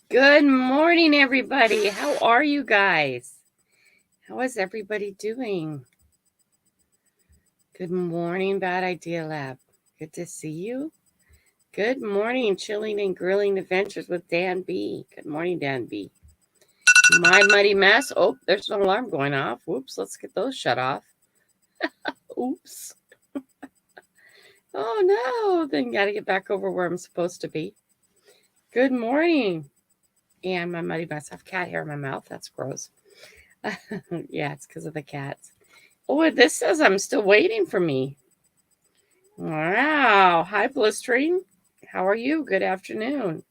Good morning, everybody. How are you guys? How is everybody doing? Good morning, Bad Idea Lab. Good to see you. Good morning, Chilling and Grilling Adventures with Dan B. Good morning, Dan B. My Muddy Mess. Oh, there's an alarm going off. Whoops, let's get those shut off. Oops. Oh, no. Then got to get back over where I'm supposed to be. Good morning. And my Muddy Mess. I have cat hair in my mouth. That's gross. Yeah, it's because of the cats. Oh, this says I'm still waiting for me. Wow. Hi, Blistering. How are you? Good afternoon.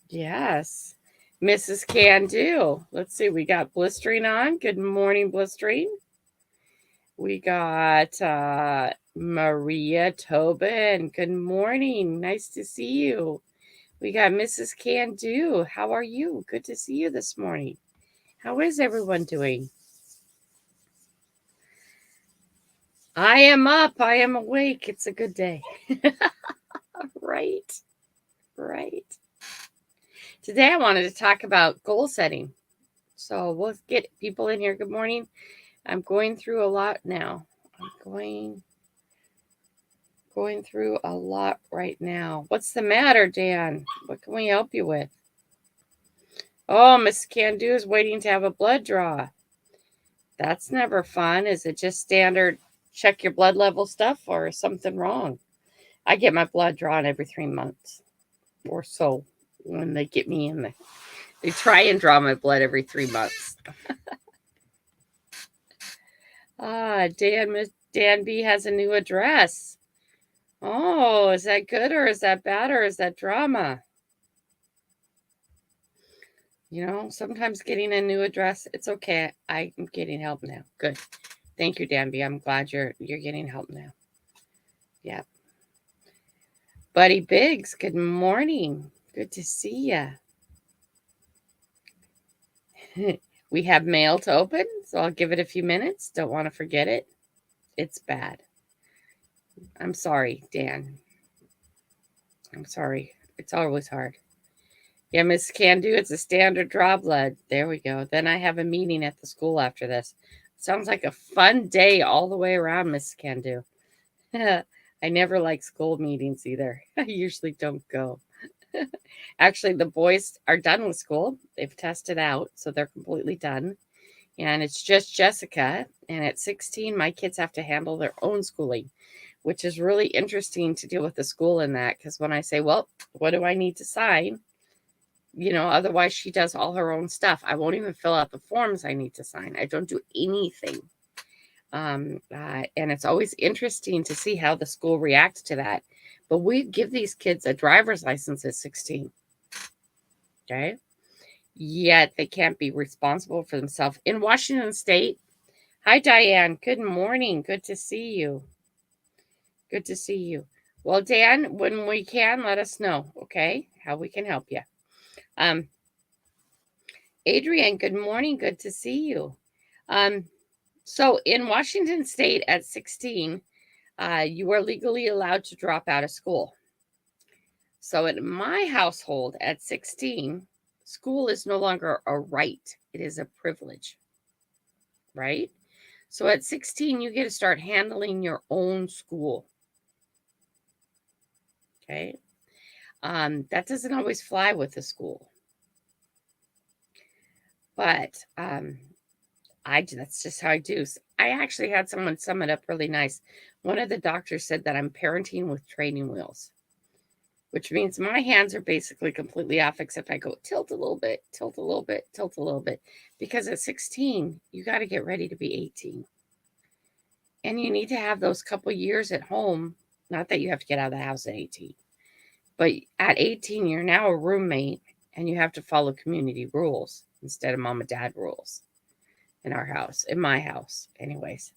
Yes. Mrs. Can Do. Let's see. We got Blistering on. Good morning, Blistering. We got Maria Tobin. Good morning. Nice to see you. We got Mrs. Can Do. How are you? Good to see you this morning. How is everyone doing? I am up. I am awake. It's a good day. Right. Right. Today I wanted to talk about goal setting. So we'll get people in here. Good morning. I'm going through a lot now. I'm going through a lot right now. What's the matter, Dan? What can we help you with? Oh, Miss Candu is waiting to have a blood draw. That's never fun. Is it just standard check your blood level stuff or is something wrong? I get my blood drawn every 3 months or so when they get me in there. They try and draw my blood every 3 months. Dan B has a new address. Oh, is that good or is that bad or is that drama? You know, sometimes getting a new address, it's okay. I'm getting help now. Good. Thank you, Dan B. I'm glad you're getting help now. Yeah. Buddy Biggs, good morning. Good to see ya. We have mail to open, so I'll give it a few minutes. Don't want to forget it. It's bad. I'm sorry, Dan. I'm sorry. It's always hard. Yeah, Miss Can Do, it's a standard draw blood. There we go. Then I have a meeting at the school after this. Sounds like a fun day all the way around, Miss Can Do. I never like school meetings either. I usually don't go. Actually, the boys are done with school. They've tested out, so they're completely done. And it's just Jessica. And at 16, my kids have to handle their own schooling, which is really interesting to deal with the school in that. Because when I say, well, what do I need to sign? You know, otherwise she does all her own stuff. I won't even fill out the forms I need to sign. I don't do anything. And it's always interesting to see how the school reacts to that. But we give these kids a driver's license at 16. Okay. Yet they can't be responsible for themselves. In Washington State, hi, Diane. Good morning. Good to see you. Good to see you. Well, Dan, when we can, let us know, okay, how we can help you. Adrienne, good morning. Good to see you. So in Washington State at 16, you are legally allowed to drop out of school. So in my household at 16, school is no longer a right. It is a privilege, right? So at 16, you get to start handling your own school. Okay. That doesn't always fly with the school. But that's just how I do. I actually had someone sum it up really nice. One of the doctors said that I'm parenting with training wheels, which means my hands are basically completely off, except I go tilt a little bit, tilt a little bit, tilt a little bit. Because at 16, you got to get ready to be 18. And you need to have those couple years at home. Not that you have to get out of the house at 18. But at 18, you're now a roommate and you have to follow community rules instead of mom and dad rules in our house, in my house, anyways.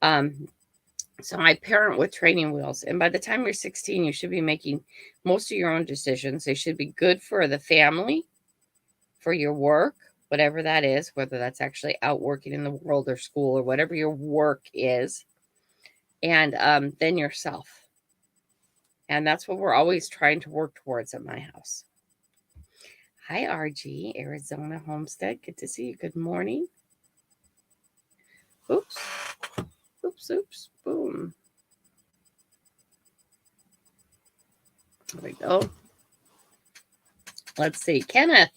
So I parent with training wheels. And by the time you're 16, you should be making most of your own decisions. They should be good for the family, for your work, whatever that is, whether that's actually out working in the world or school or whatever your work is, and then yourself. And that's what we're always trying to work towards at my house. Hi, RG, Arizona Homestead. Good to see you. Good morning. Oops. Oops. Boom. There we go. Let's see. Kenneth.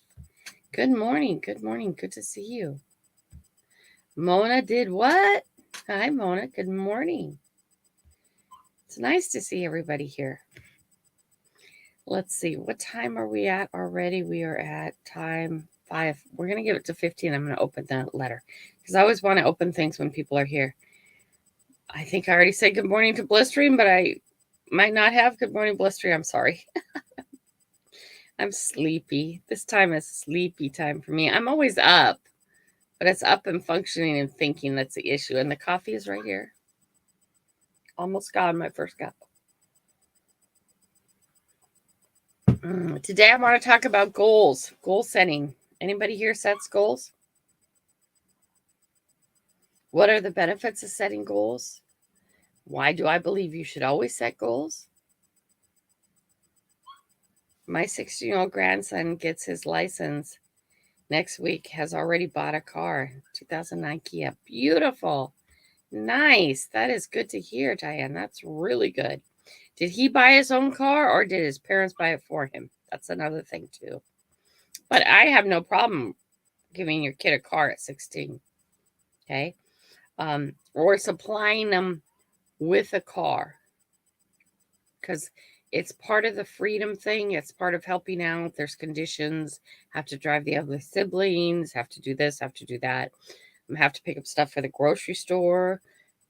Good morning. Good morning. Good to see you. Mona did what? Hi, Mona. Good morning. It's nice to see everybody here. Let's see. What time are we at already? We are at time 5. We're going to give it to 15. I'm going to open that letter because I always want to open things when people are here. I think I already said good morning to Blistering, but I might not have. Good morning, Blistering. I'm sorry. I'm sleepy. This time is sleepy time for me. I'm always up, but it's up and functioning and thinking that's the issue. And the coffee is right here. Almost got my first cup. Today I want to talk about goals, goal setting. Anybody here sets goals? What are the benefits of setting goals? Why do I believe you should always set goals? My 16-year-old grandson gets his license next week, has already bought a car, 2009 Kia. Beautiful. Nice. That is good to hear, Diane. That's really good. Did he buy his own car or did his parents buy it for him? That's another thing, too. But I have no problem giving your kid a car at 16. Okay. Or supplying them with a car. Because it's part of the freedom thing. It's part of helping out. There's conditions. Have to drive the other siblings. Have to do this. Have to do that. Have to pick up stuff for the grocery store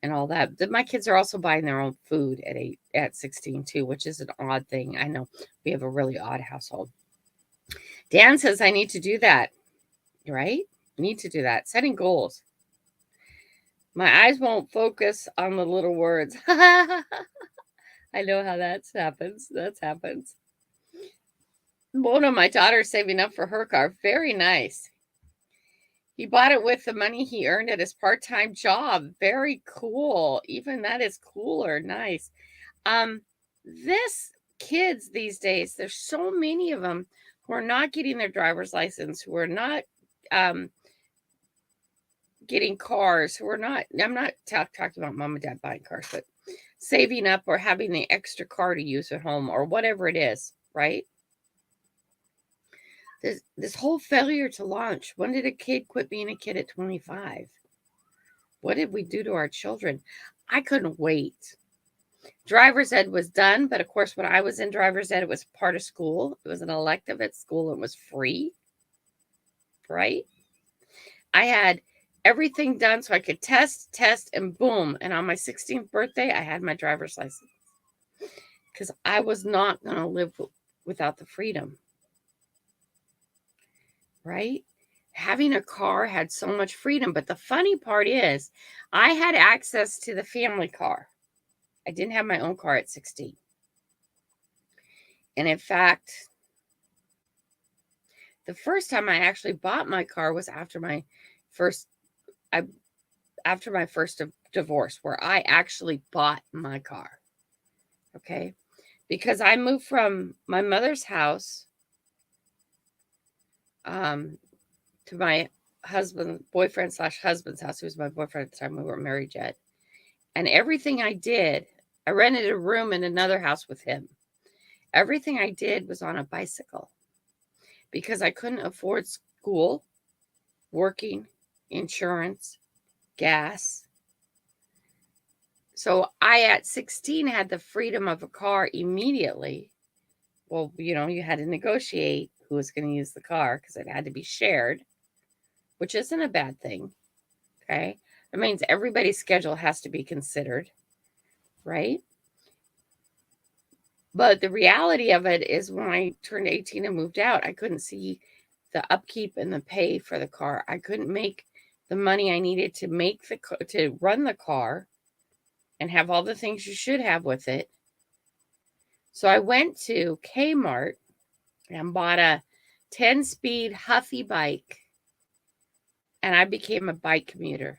and all that. My kids are also buying their own food at 16 too, which is an odd thing. I know we have a really odd household. Dan says I need to do that. Right? Need to do that. Setting goals. My eyes won't focus on the little words. I know how that happens. That happens. Mona, my daughter's saving up for her car. Very nice. He bought it with the money he earned at his part-time job. Very cool. Even that is cooler. Nice. This kids these days, there's so many of them who are not getting their driver's license, who are not getting cars, who are not, I'm not talking about mom and dad buying cars, but saving up or having the extra car to use at home or whatever it is, right? This whole failure to launch. When did a kid quit being a kid at 25? What did we do to our children? I couldn't wait. Driver's ed was done, but of course, when I was in driver's ed, it was part of school. It was an elective at school. It was free, right? I had everything done so I could test, and boom. And on my 16th birthday, I had my driver's license because I was not going to live without the freedom, right? Having a car had so much freedom. But the funny part is I had access to the family car. I didn't have my own car at 16. And in fact, the first time I actually bought my car was after my first divorce, where I actually bought my car. Okay? Because I moved from my mother's house to my boyfriend/husband's house. He was my boyfriend at the time. We weren't married yet. And everything I did, I rented a room in another house with him. Everything I did was on a bicycle because I couldn't afford school, working, insurance, gas. So I, at 16, had the freedom of a car immediately. Well, you had to negotiate who was going to use the car because it had to be shared, which isn't a bad thing. Okay. It means everybody's schedule has to be considered, right? But the reality of it is when I turned 18 and moved out, I couldn't see the upkeep and the pay for the car. I couldn't make the money I needed to run the car and have all the things you should have with it. So I went to Kmart and bought a 10-speed Huffy bike, and I became a bike commuter.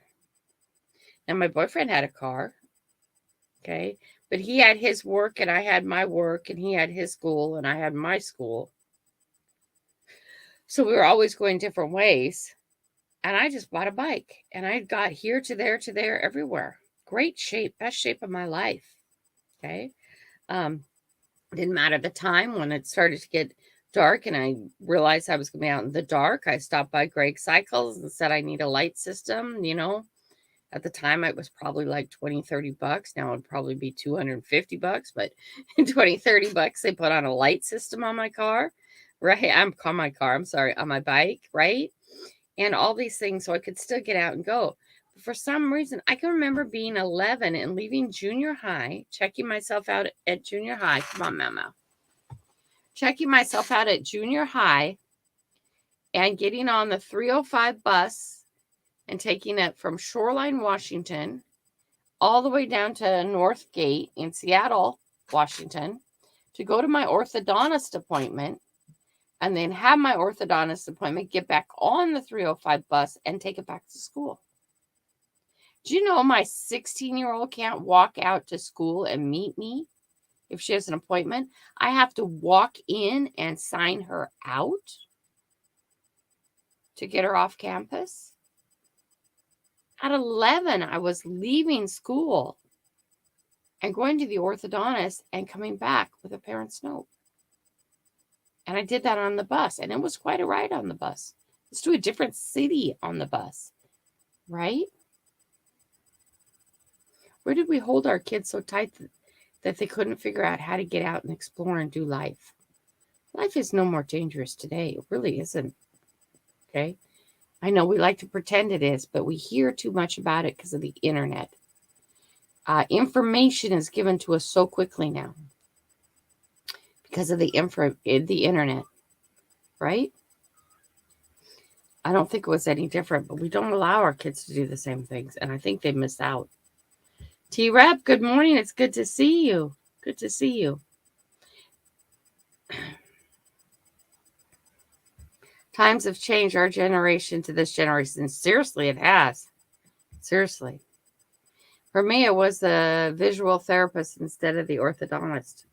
Now, my boyfriend had a car, okay, but he had his work and I had my work, and he had his school and I had my school. So we were always going different ways. And I just bought a bike. And I got here to there, everywhere. Great shape. Best shape of my life. Okay. Didn't matter the time. When it started to get dark and I realized I was going to be out in the dark, I stopped by Greg Cycles and said I need a light system. At the time it was probably like 20-30 bucks. Now it'd probably be 250 bucks, but 20-30 bucks they put on a light system on my car, right? On my bike, right? And all these things so I could still get out and go. But for some reason, I can remember being 11 and leaving junior high, checking myself out at junior high. Come on, Mama. Checking myself out at junior high and getting on the 305 bus and taking it from Shoreline, Washington, all the way down to North Gate in Seattle, Washington, to go to my orthodontist appointment, and then have my orthodontist appointment, get back on the 305 bus, and take it back to school. Do you know my 16-year-old can't walk out to school and meet me if she has an appointment? I have to walk in and sign her out to get her off campus. At 11, I was leaving school and going to the orthodontist and coming back with a parent's note. And I did that on the bus, and it was quite a ride on the bus. It's to a different city on the bus, right? Where did we hold our kids so tight that they couldn't figure out how to get out and explore and do life? Life is no more dangerous today. It really isn't, okay? I know we like to pretend it is, but we hear too much about it because of the internet. Information is given to us so quickly now because of the internet, right? I don't think it was any different, but we don't allow our kids to do the same things, and I think they miss out. T-Rep, good morning. It's good to see you. Good to see you. Times have changed our generation to this generation. Seriously, it has. Seriously. For me, it was the visual therapist instead of the orthodontist.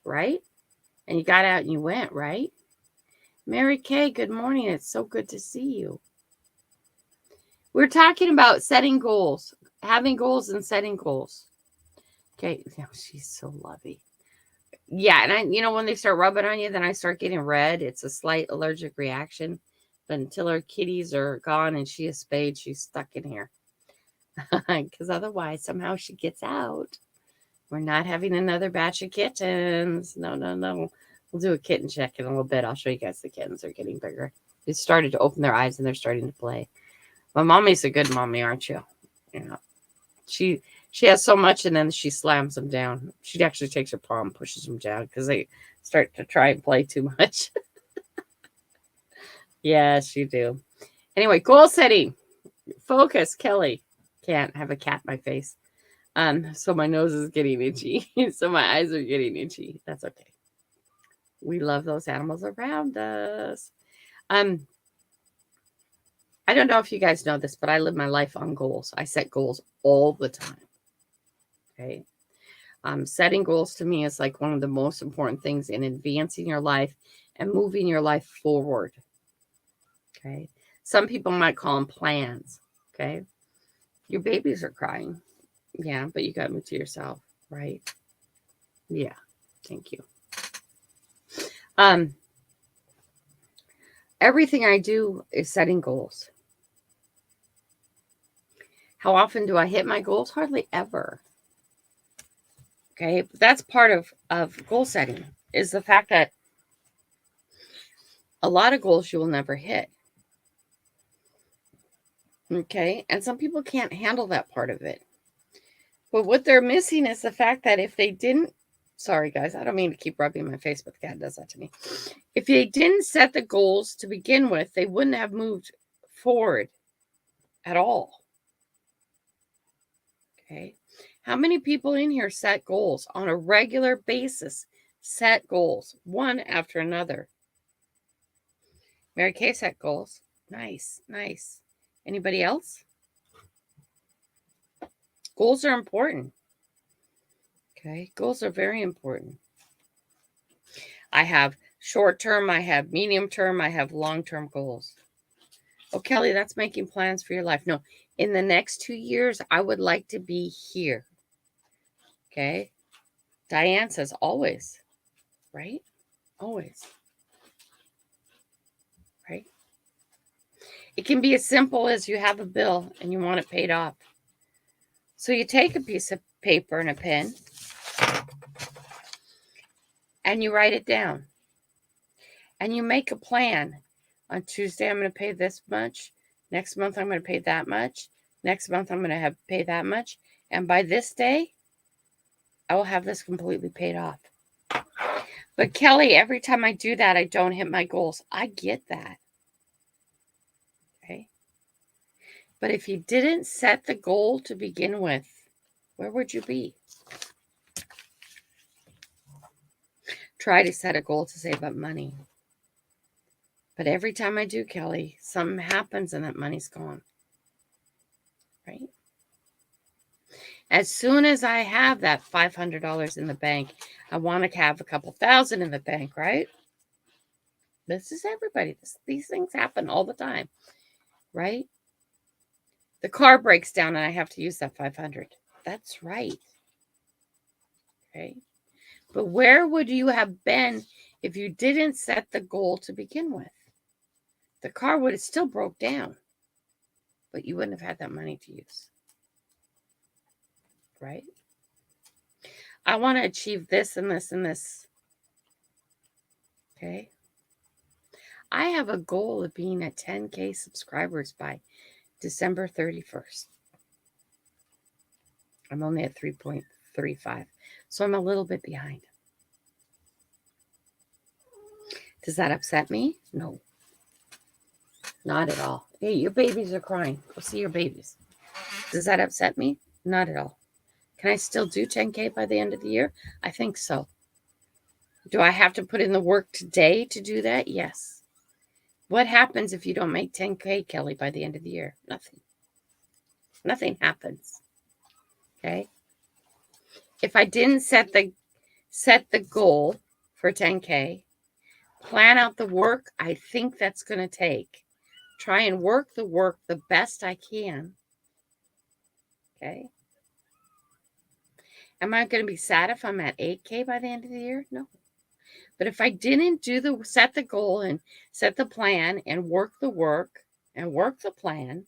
Right? And you got out and you went, right? Mary Kay, good morning. It's so good to see you. We're talking about setting goals. Having goals and setting goals. Okay. Oh, she's so lovely. Yeah, and when they start rubbing on you, then I start getting red. It's a slight allergic reaction. But until her kitties are gone and she is spayed, she's stuck in here. Because otherwise, somehow she gets out. We're not having another batch of kittens. No. We'll do a kitten check in a little bit. I'll show you guys the kittens. They're getting bigger. They started to open their eyes and they're starting to play. My mommy's a good mommy, aren't you? She has so much, and then she slams them down. She actually takes her paw and pushes them down because they start to try and play too much. Yes, you do. Anyway, goal setting. Focus, Kelly. Can't have a cat in my face. So my nose is getting itchy. So my eyes are getting itchy. That's okay. We love those animals around us. I don't know if you guys know this, but I live my life on goals. I set goals all the time. Okay. Setting goals to me is like one of the most important things in advancing your life and moving your life forward. Okay. Some people might call them plans. Okay. Your babies are crying. Yeah, but you got to move to yourself, right? Yeah. Thank you. Everything I do is setting goals. How often do I hit my goals? Hardly ever. Okay, but that's part of goal setting is the fact that a lot of goals you will never hit. Okay, and some people can't handle that part of it. But what they're missing is the fact that if they didn't, sorry guys, I don't mean to keep rubbing my face, but the cat does that to me. If they didn't set the goals to begin with, they wouldn't have moved forward at all. Okay. How many people in here set goals on a regular basis? Set goals one after another. Mary Kay set goals. Nice. Anybody else? Goals are important. Okay. Goals are very important. I have Short term, I have medium term, I have long term goals. Oh, Kelly, that's making plans for your life. No, in the next 2 years, I would like to be here. Okay. Diane says always, right? Always, right? It can be as simple as you have a bill and you want it paid off. So you take a piece of paper and a pen and you write it down. And you make a plan. On Tuesday, I'm going to pay this much. Next month, I'm going to pay that much. Next month, I'm going to have pay that much. And by this day, I will have this completely paid off. But Kelly, every time I do that, I don't hit my goals. I get that. Okay. But if you didn't set the goal to begin with, where would you be? Try to set a goal to save up money. But every time I do, Kelly, something happens and that money's gone. Right? As soon as I have that $500 in the bank, I want to have a couple thousand in the bank, right? This is everybody. These things happen all the time, right? The car breaks down and I have to use that 500. That's right. Okay. But where would you have been if you didn't set the goal to begin with? The car would have still broke down, but you wouldn't have had that money to use. Right? I want to achieve this and this and this. Okay. I have a goal of being at 10K subscribers by December 31st. I'm only at 3.35, so I'm a little bit behind. Does that upset me? No. Not at all. Hey, your babies are crying. Go see your babies. Does that upset me? Not at all. Can I still do 10K by the end of the year? I think so. Do I have to put in the work today to do that? Yes. What happens if you don't make 10K, Kelly, by the end of the year? Nothing. Nothing happens. Okay? If I didn't set the goal for 10K, plan out the work I think that's going to take, try and work the best I can. Okay? Am I going to be sad if I'm at 8K by the end of the year? No. But if I didn't set the goal and set the plan and work the work and work the plan,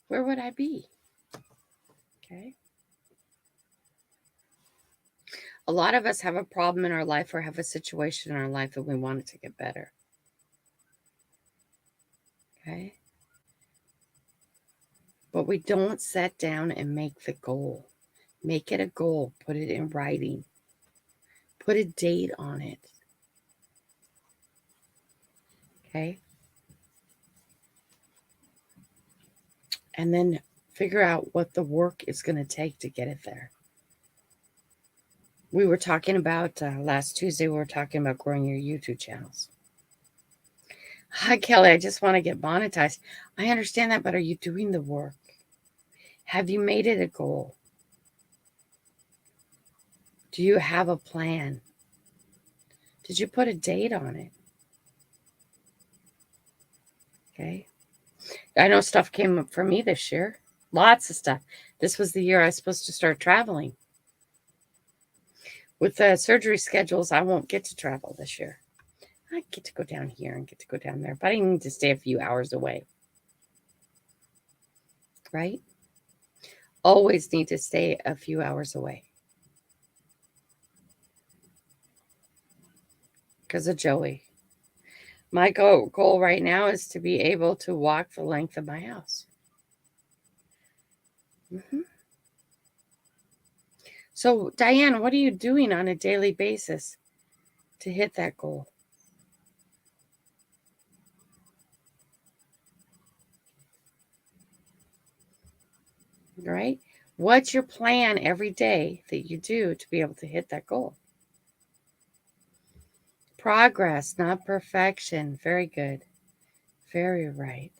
where would I be? Okay. A lot of us have a problem in our life or have a situation in our life and we want it to get better. Okay. But we don't set down and make the goal. Make it a goal. Put it in writing. Put a date on it. Okay. And then figure out what the work is going to take to get it there. We were talking about last Tuesday, we were talking about growing your YouTube channels. Hi, Kelly, I just want to get monetized. I understand that, but are you doing the work? Have you made it a goal? Do you have a plan? Did you put a date on it? Okay. I know stuff came up for me this year. Lots of stuff. This was the year I was supposed to start traveling. With the surgery schedules, I won't get to travel this year. I get to go down here and get to go down there, but I need to stay a few hours away. Right? Always need to stay a few hours away. Because of Joey. My goal right now is to be able to walk the length of my house. Mm-hmm. So, Diane, what are you doing on a daily basis to hit that goal? Right? What's your plan every day that you do to be able to hit that goal? Progress, not perfection. Very good. Very right.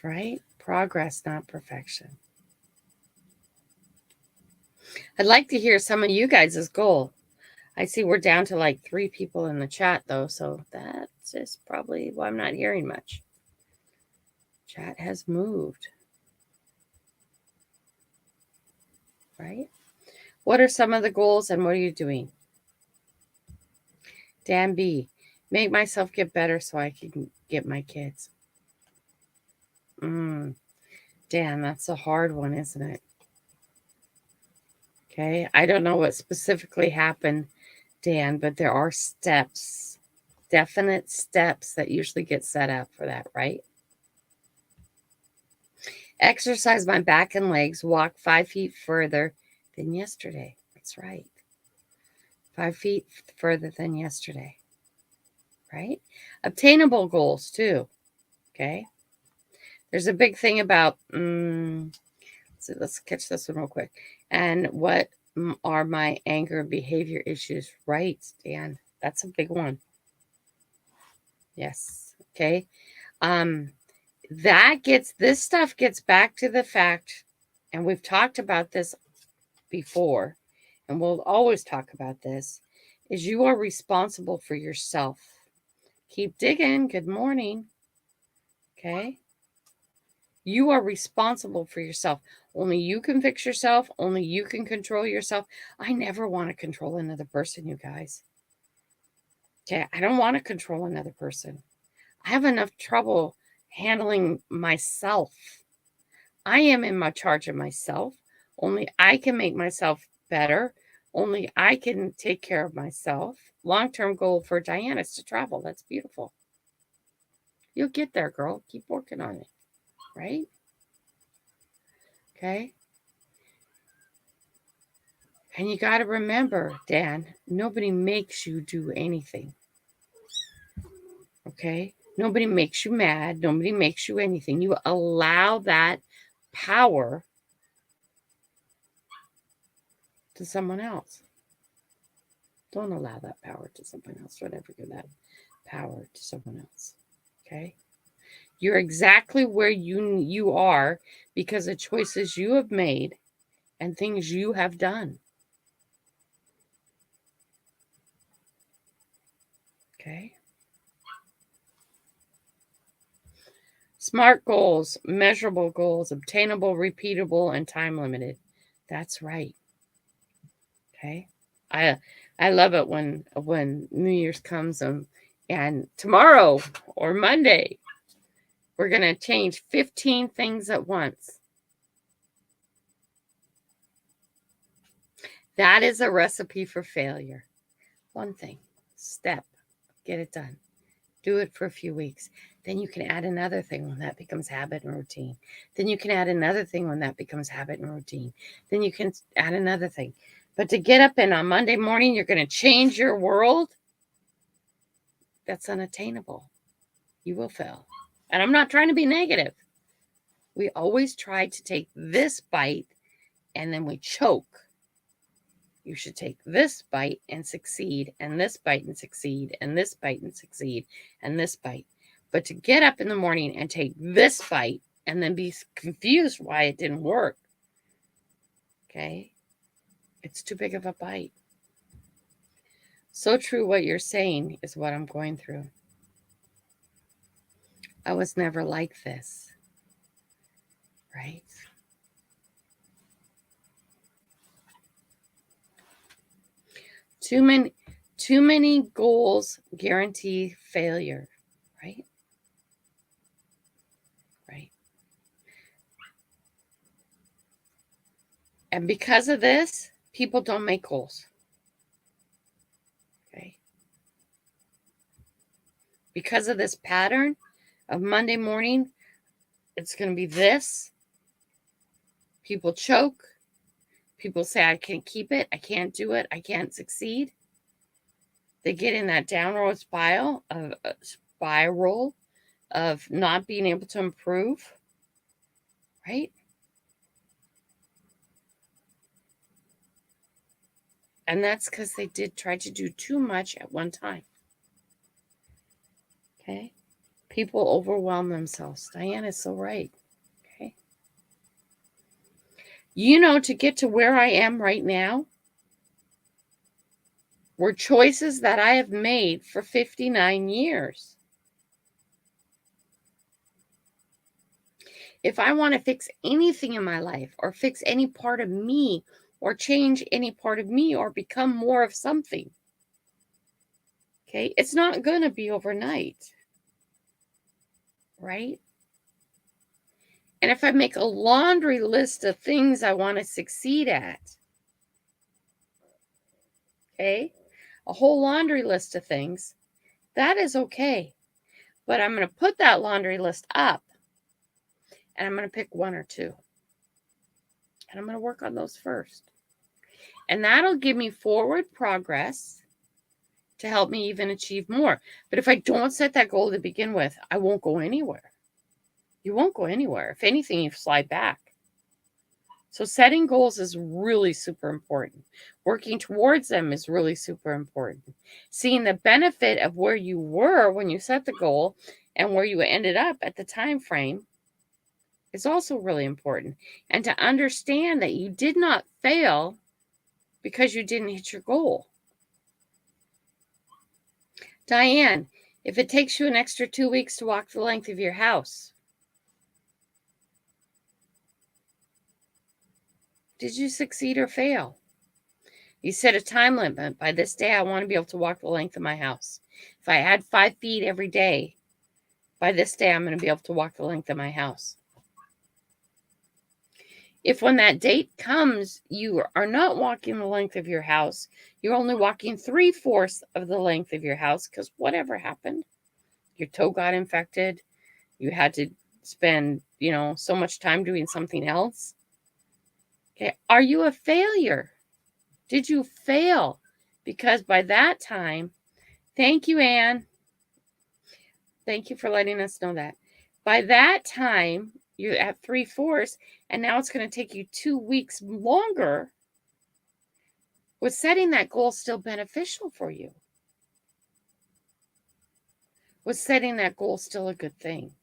Right? Progress, not perfection. I'd like to hear some of you guys' goal. I see we're down to like 3 people in the chat, though, so that is probably why I'm not hearing much. Chat has moved. Right? What are some of the goals and what are you doing? Dan B. Make myself get better so I can get my kids. Dan, that's a hard one, isn't it? Okay. I don't know what specifically happened, Dan, but there are steps, definite steps that usually get set up for that, right? Exercise my back and legs, walk 5 feet further than yesterday. That's right. 5 feet further than yesterday. Right? Obtainable goals too. Okay. There's a big thing about, let's catch this one real quick. And what are my anger behavior issues? Right, Dan. That's a big one. Yes. Okay. This stuff gets back to the fact, and we've talked about this before, and we'll always talk about this, is you are responsible for yourself. Keep digging. Good morning. Okay. You are responsible for yourself. Only you can fix yourself. Only you can control yourself. I never want to control another person, you guys. Okay. I don't want to control another person. I have enough trouble handling myself. I am in my charge of myself. Only I can make myself better. Only I can take care of myself. Long-term goal for Diana is to travel. That's beautiful. You'll get there, girl. Keep working on it. Right? Okay? And you got to remember, Dan, nobody makes you do anything. Okay? Nobody makes you mad. Nobody makes you anything. You allow that power to someone else. Don't allow that power to someone else. Don't ever give that power to someone else. Okay? You're exactly where you are because of choices you have made and things you have done. Okay? Smart goals, measurable goals, obtainable, repeatable, and time limited. That's right. Okay? I love it when New Year's comes and tomorrow or Monday we're going to change 15 things at once. That is a recipe for failure. One thing, step, get it done. Do it for a few weeks. Then you can add another thing when that becomes habit and routine. Then you can add another thing when that becomes habit and routine. Then you can add another thing. But to get up and on Monday morning, you're going to change your world, that's unattainable. You will fail. And I'm not trying to be negative. We always try to take this bite and then we choke. You should take this bite and succeed, and this bite and succeed, and this bite and succeed, and this bite. But to get up in the morning and take this bite and then be confused why it didn't work, okay, it's too big of a bite. So true what you're saying is what I'm going through. I was never like this, right? Too many goals guarantee failure, right? Right. And because of this, people don't make goals. Okay. Because of this pattern of Monday morning, it's going to be this. People choke. People say, I can't keep it. I can't do it. I can't succeed. They get in that downward spiral of not being able to improve, right? And that's because they did try to do too much at one time. Okay? People overwhelm themselves. Diana's so right. Okay? To get to where I am right now were choices that I have made for 59 years. If I want to fix anything in my life or fix any part of me or change any part of me or become more of something, okay, it's not going to be overnight, right? And if I make a laundry list of things I want to succeed at, okay, a whole laundry list of things, that is okay. But I'm going to put that laundry list up and I'm going to pick one or two. And I'm going to work on those first. And that'll give me forward progress to help me even achieve more. But if I don't set that goal to begin with, I won't go anywhere. You won't go anywhere. If anything, you slide back. So setting goals is really super important. Working towards them is really super important. Seeing the benefit of where you were when you set the goal and where you ended up at the time frame is also really important. And to understand that you did not fail because you didn't hit your goal. Diane, if it takes you an extra 2 weeks to walk the length of your house, did you succeed or fail? You set a time limit. By this day, I want to be able to walk the length of my house. If I add 5 feet every day, by this day, I'm going to be able to walk the length of my house. If when that date comes, you are not walking the length of your house, you're only walking 3/4 of the length of your house because whatever happened, your toe got infected, you had to spend, so much time doing something else. Okay, are you a failure? Did you fail? Because by that time, thank you, Anne. Thank you for letting us know that. By that time, you're at 3/4, and now it's going to take you 2 weeks longer. Was setting that goal still beneficial for you? Was setting that goal still a good thing?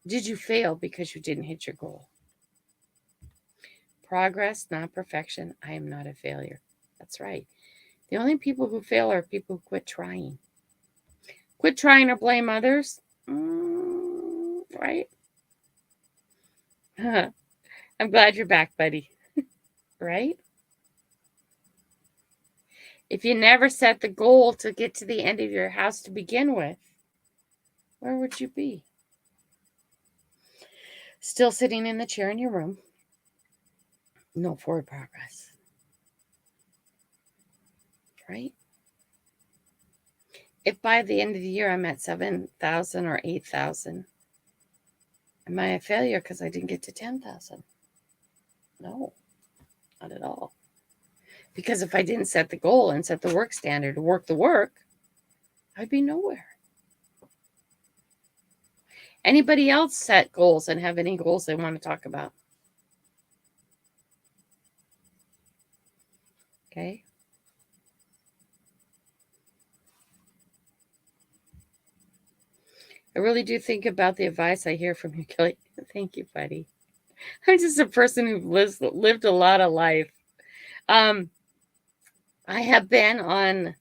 Did you fail because you didn't hit your goal? Progress, not perfection. I am not a failure. That's right. The only people who fail are people who quit trying. Quit trying to blame others. Right? I'm glad you're back, buddy. Right? If you never set the goal to get to the end of your house to begin with, where would you be? Still sitting in the chair in your room. No forward progress. Right? If by the end of the year I'm at 7,000 or 8,000, am I a failure because I didn't get to 10,000? No, not at all. Because if I didn't set the goal and set the work standard to work the work, I'd be nowhere. Anybody else set goals and have any goals they want to talk about? Okay. I really do think about the advice I hear from you, Kelly. Thank you, buddy. I'm just a person who lived a lot of life. I have been on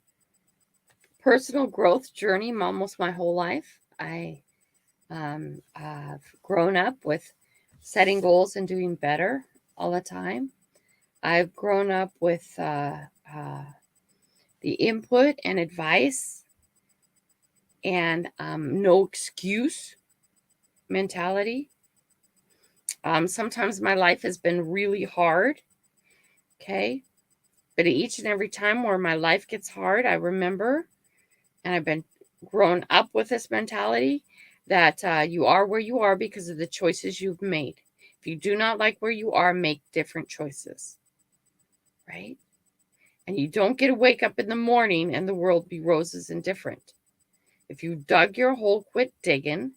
personal growth journey almost my whole life. I have grown up with setting goals and doing better all the time. I've grown up with the input and advice and no excuse mentality. Sometimes my life has been really hard, okay? But each and every time where my life gets hard, I remember, and I've been grown up with this mentality, that you are where you are because of the choices you've made. If you do not like where you are, make different choices, right? And you don't get to wake up in the morning and the world be roses and different. If you dug your hole, quit digging.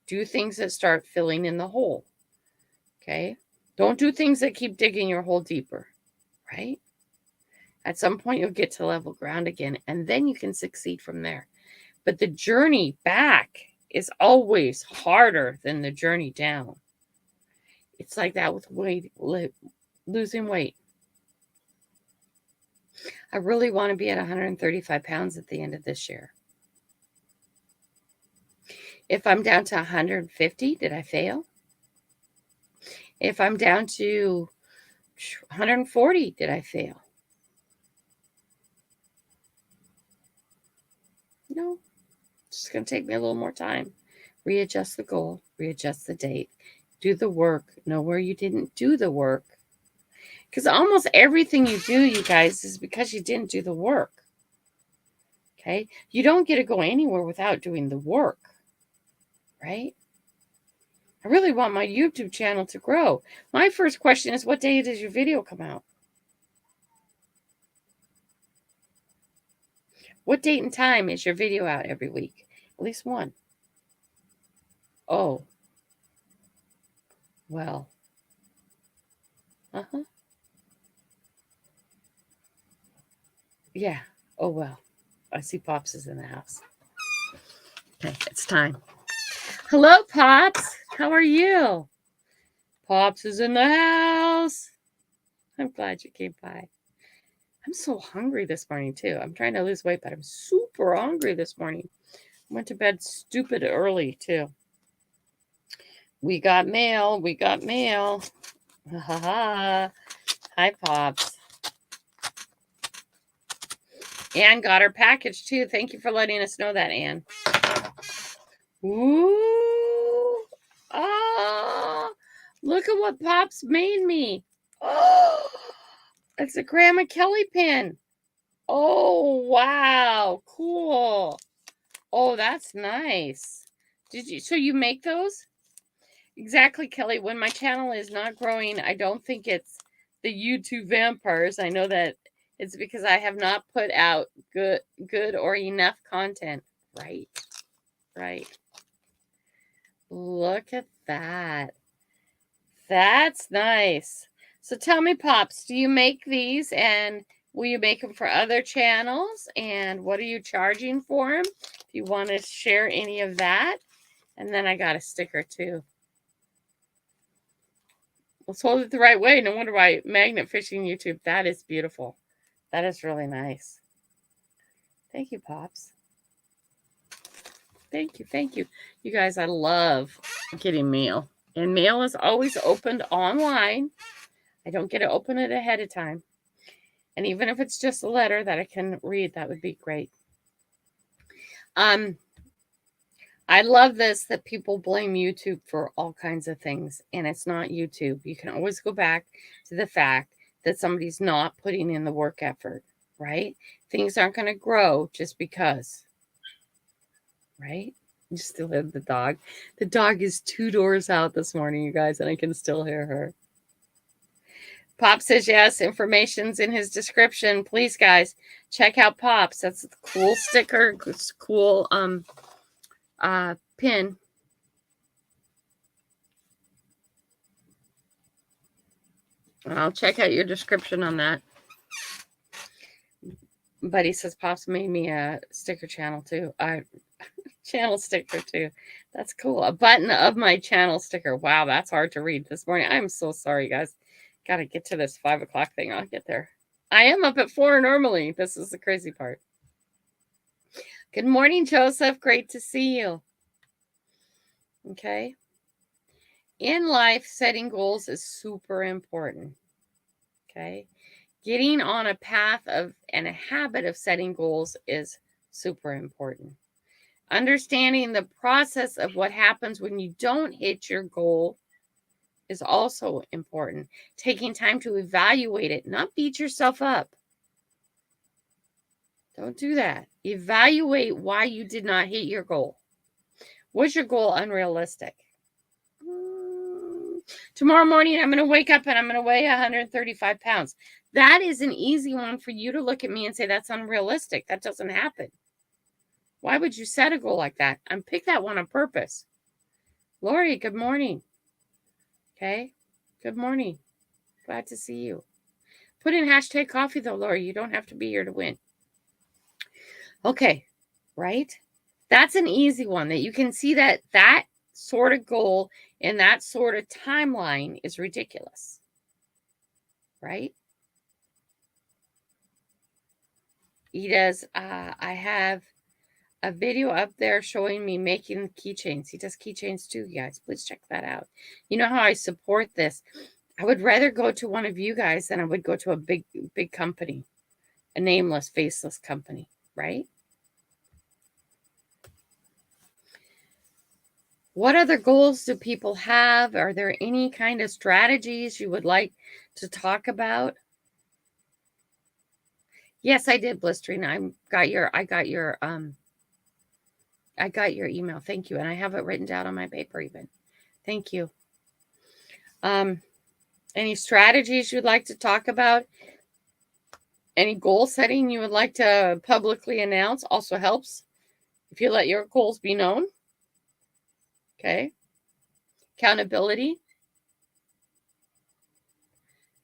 Do things that start filling in the hole, okay? Don't do things that keep digging your hole deeper, right? At some point, you'll get to level ground again, and then you can succeed from there. But the journey back is always harder than the journey down. It's like that with losing weight. I really want to be at 135 pounds at the end of this year. If I'm down to 150, did I fail? If I'm down to 140, did I fail? No. It's just going to take me a little more time. Readjust the goal, readjust the date, do the work, know where you didn't do the work. Because almost everything you do, you guys, is because you didn't do the work. Okay? You don't get to go anywhere without doing the work. Right? I really want my YouTube channel to grow. My first question is, what day does your video come out? What date and time is your video out every week? At least one. Oh. Well. Uh-huh. Yeah. Oh, well. I see Pops is in the house. Okay, it's time. Hello, Pops. How are you? Pops is in the house. I'm glad you came by. I'm so hungry this morning, too. I'm trying to lose weight, but I'm super hungry this morning. I went to bed stupid early, too. We got mail. We got mail. Ha ha ha. Hi, Pops. Anne got her package, too. Thank you for letting us know that, Anne. Ooh. Oh, look at what Pops made me. Oh, it's a Grandma Kelly pin. Oh, wow. Cool. Oh, that's nice. So you make those? Exactly, Kelly. When my channel is not growing, I don't think it's the YouTube vampires. I know that it's because I have not put out good or enough content. Right. Right. Look at that. That's nice. So tell me, Pops, do you make these and will you make them for other channels? And what are you charging for them? If you want to share any of that. And then I got a sticker too. Let's hold it the right way. No wonder why magnet fishing YouTube. That is beautiful. That is really nice. Thank you, Pops. Thank you. Thank you. You guys, I love getting mail. And mail is always opened online. I don't get to open it ahead of time. And even if it's just a letter that I can read, that would be great. I love this that people blame YouTube for all kinds of things, and it's not YouTube. You can always go back to the fact that somebody's not putting in the work effort, right? Things aren't going to grow just because, right? You still have the dog. The dog is 2 doors out this morning, you guys, and I can still hear her. Pop says yes. Information's in his description. Please, guys, check out Pops. That's a cool sticker. Cool pin. I'll check out your description on that. Buddy says Pops made me a sticker channel too. Channel sticker too. That's cool. A button of my channel sticker. Wow, that's hard to read this morning. I'm so sorry, guys. Got to get to this 5 o'clock thing. I'll get there. I am up at 4 normally. This is the crazy part. Good morning, Joseph. Great to see you. Okay. In life, setting goals is super important. Okay. Getting on a path of and a habit of setting goals is super important. Understanding the process of what happens when you don't hit your goal is also important. Taking time to evaluate it, not beat yourself up. Don't do that. Evaluate why you did not hit your goal. Was your goal unrealistic? Tomorrow morning, I'm going to wake up and I'm going to weigh 135 pounds. That is an easy one for you to look at me and say, that's unrealistic. That doesn't happen. Why would you set a goal like that? And pick that one on purpose. Lori, good morning. Okay. Good morning. Glad to see you. Put in hashtag coffee though, Lori. You don't have to be here to win. Okay. Right? That's an easy one that you can see that sort of goal in that sort of timeline is ridiculous, right? He does, I have a video up there showing me making keychains. He does keychains too, guys. Please check that out. You know how I support this. I would rather go to one of you guys than I would go to a big company, a nameless, faceless company, right? What other goals do people have? Are there any kind of strategies you would like to talk about? Yes, I did, Blistering. I got your email. Thank you. And I have it written down on my paper even. Thank you. Any strategies you'd like to talk about? Any goal setting you would like to publicly announce also helps if you let your goals be known. Okay. Accountability.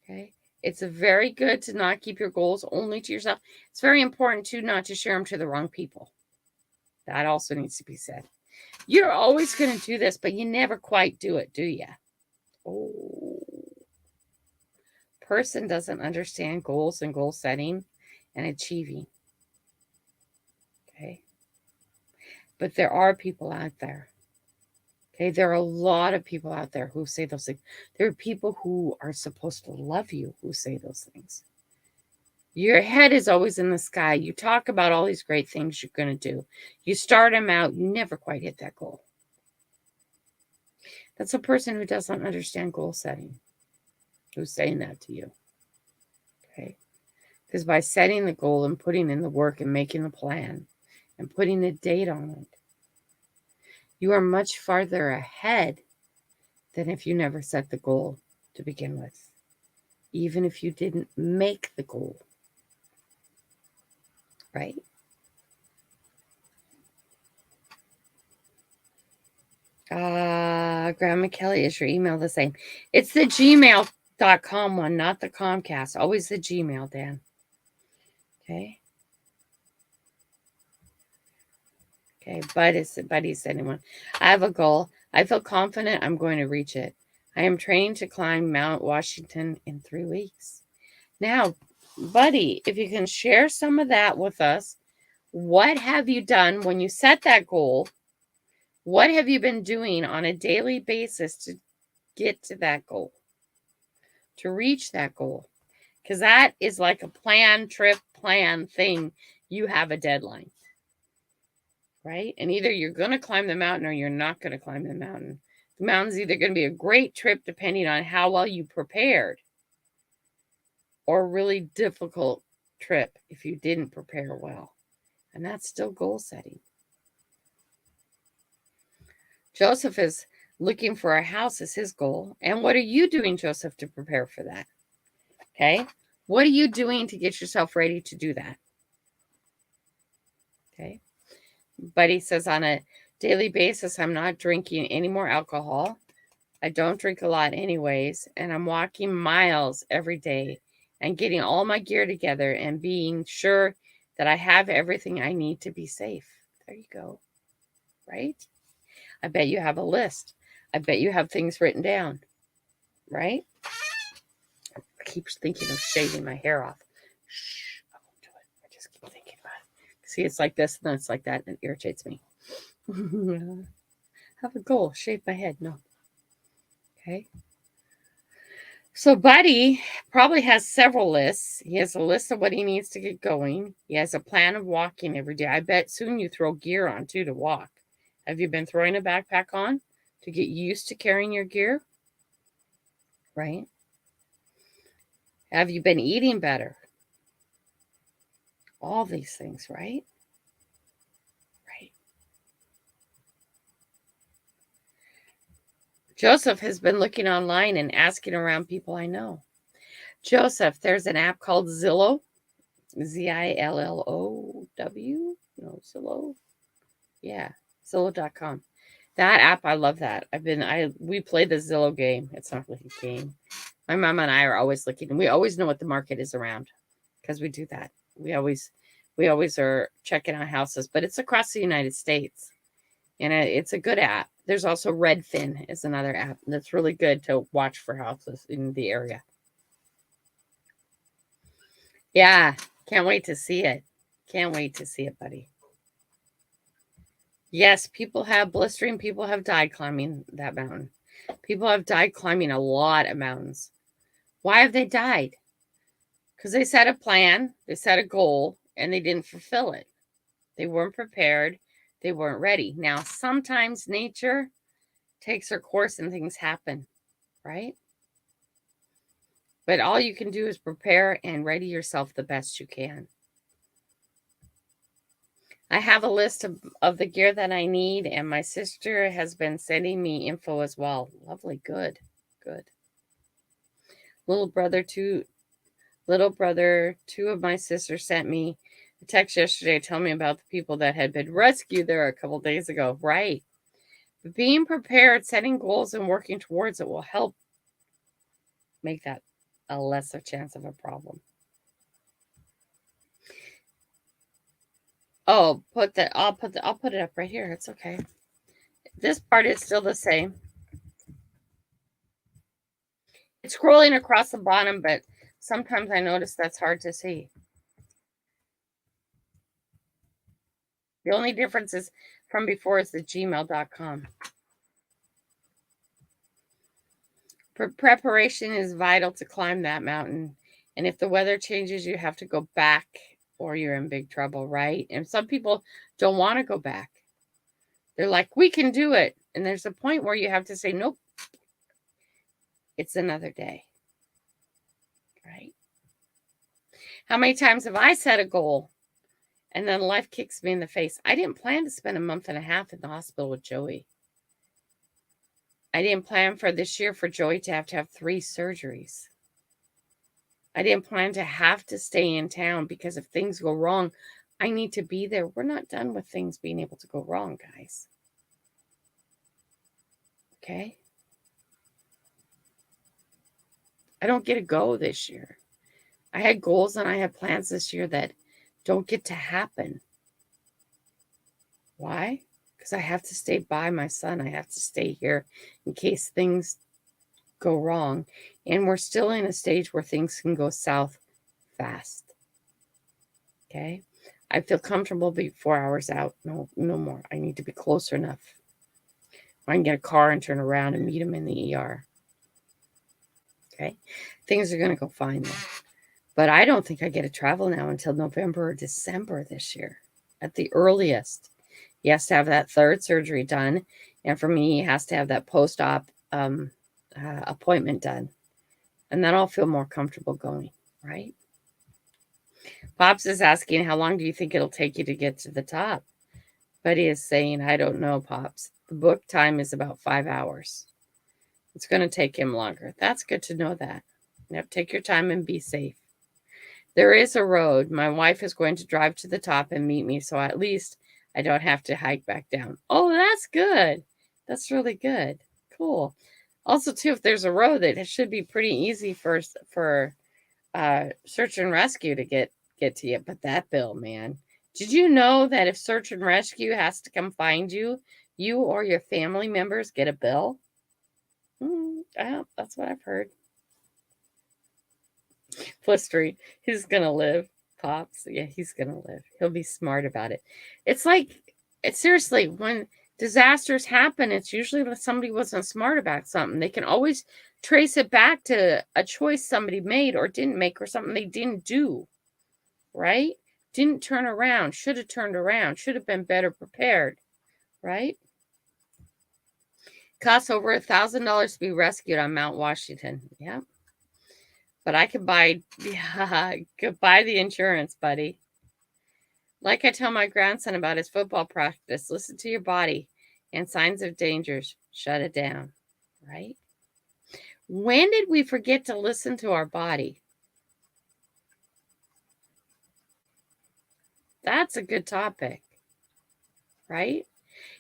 Okay. It's very good to not keep your goals only to yourself. It's very important too not to share them to the wrong people. That also needs to be said. You're always going to do this, but you never quite do it, do you? Oh. Person doesn't understand goals and goal setting and achieving. Okay. But there are people out there. Okay. There are a lot of people out there who say those things. There are people who are supposed to love you who say those things. Your head is always in the sky. You talk about all these great things you're going to do. You start them out. You never quite hit that goal. That's a person who doesn't understand goal setting. Who's saying that to you? Okay. Because by setting the goal and putting in the work and making the plan and putting a date on it, you are much farther ahead than if you never set the goal to begin with, even if you didn't make the goal. Right? Grandma Kelly, is your email the same? It's the gmail.com one, not the Comcast. Always the Gmail, Dan. Okay. Okay, Buddy said anyone. I have a goal. I feel confident I'm going to reach it. I am training to climb Mount Washington in 3 weeks. Now, Buddy, if you can share some of that with us, what have you done when you set that goal? What have you been doing on a daily basis to get to that goal, to reach that goal? Because that is like a plan thing. You have a deadline, right? And either you're going to climb the mountain or you're not going to climb the mountain. The mountain's either going to be a great trip depending on how well you prepared, or a really difficult trip if you didn't prepare well. And that's still goal setting. Joseph is looking for a house as his goal. And what are you doing, Joseph, to prepare for that? Okay. What are you doing to get yourself ready to do that? Okay. Buddy says on a daily basis, I'm not drinking any more alcohol. I don't drink a lot anyways. And I'm walking miles every day and getting all my gear together and being sure that I have everything I need to be safe. There you go. Right? I bet you have a list. I bet you have things written down. Right? I keep thinking of shaving my hair off. Shh, I won't do it. I just keep thinking about it. See, it's like this and then it's like that and it irritates me. Have a goal. Shave my head. No. Okay. So Buddy probably has several lists. He has a list of what he needs to get going. He has a plan of walking every day. I bet soon you throw gear on too to walk. Have you been throwing a backpack on to get used to carrying your gear? Right? Have you been eating better? All these things, right? Right. Joseph has been looking online and asking around people I know. Joseph, there's an app called Zillow. Zillow. No, Zillow. Yeah, Zillow.com. That app, I love that. We play the Zillow game. It's not really a game. My mom and I are always looking, and we always know what the market is around because we do that. We always are checking out houses, but it's across the United States, and it's a good app. There's also Redfin is another app that's really good to watch for houses in the area. Yeah, can't wait to see it. Can't wait to see it, buddy. Yes, people have blistering. People have died climbing that mountain. People have died climbing a lot of mountains. Why have they died? Because they set a plan, they set a goal, and they didn't fulfill it. They weren't prepared. They weren't ready. Now, sometimes nature takes her course and things happen, right? But all you can do is prepare and ready yourself the best you can. I have a list of the gear that I need, and my sister has been sending me info as well. Lovely, good, good. Little brother, two of my sisters sent me a text yesterday telling me about the people that had been rescued there a couple days ago. Right. But being prepared, setting goals, and working towards it will help make that a lesser chance of a problem. Oh, I'll put it up right here. It's okay. This part is still the same. It's scrolling across the bottom, but sometimes I notice that's hard to see. The only difference is from before is the gmail.com. Preparation is vital to climb that mountain. And if the weather changes, you have to go back or you're in big trouble, right? And some people don't want to go back. They're like, we can do it. And there's a point where you have to say, nope, it's another day, right? How many times have I set a goal and then life kicks me in the face? I didn't plan to spend a month and a half in the hospital with Joey. I didn't plan for this year for Joey to have 3 surgeries. I didn't plan to have to stay in town because if things go wrong, I need to be there. We're not done with things being able to go wrong, guys. Okay? I don't get to go this year. I had goals and I had plans this year that don't get to happen. Why? Because I have to stay by my son. I have to stay here in case things go wrong. And we're still in a stage where things can go south fast. Okay? I feel comfortable being 4 hours out. No more. I need to be closer enough. I can get a car and turn around and meet him in the ER. Okay? Things are going to go fine though. But I don't think I get to travel now until November or December this year at the earliest. He has to have that 3rd surgery done. And for me, he has to have that post-op appointment done. And then I'll feel more comfortable going, right? Pops is asking, how long do you think it'll take you to get to the top? Buddy is saying, I don't know, Pops. The book time is about 5 hours. It's going to take him longer. That's good to know that. Yep, take your time and be safe. There is a road. My wife is going to drive to the top and meet me, so at least I don't have to hike back down. Oh, that's good. That's really good. Cool. Also, too, if there's a road, that it should be pretty easy for search and rescue to get to you. But that bill, man. Did you know that if search and rescue has to come find you, you or your family members get a bill? That's what I've heard. Blistery. He's going to live. Pops. Yeah, he's going to live. He'll be smart about it. It's like, seriously, when disasters happen, it's usually when somebody wasn't smart about something. They can always trace it back to a choice somebody made or didn't make or something they didn't do, right? Didn't turn around, should have turned around, should have been better prepared, right? Costs over $1,000 to be rescued on Mount Washington. Yeah. But I could buy the insurance, buddy. Like I tell my grandson about his football practice, listen to your body and signs of dangers, shut it down, right? When did we forget to listen to our body? That's a good topic, right?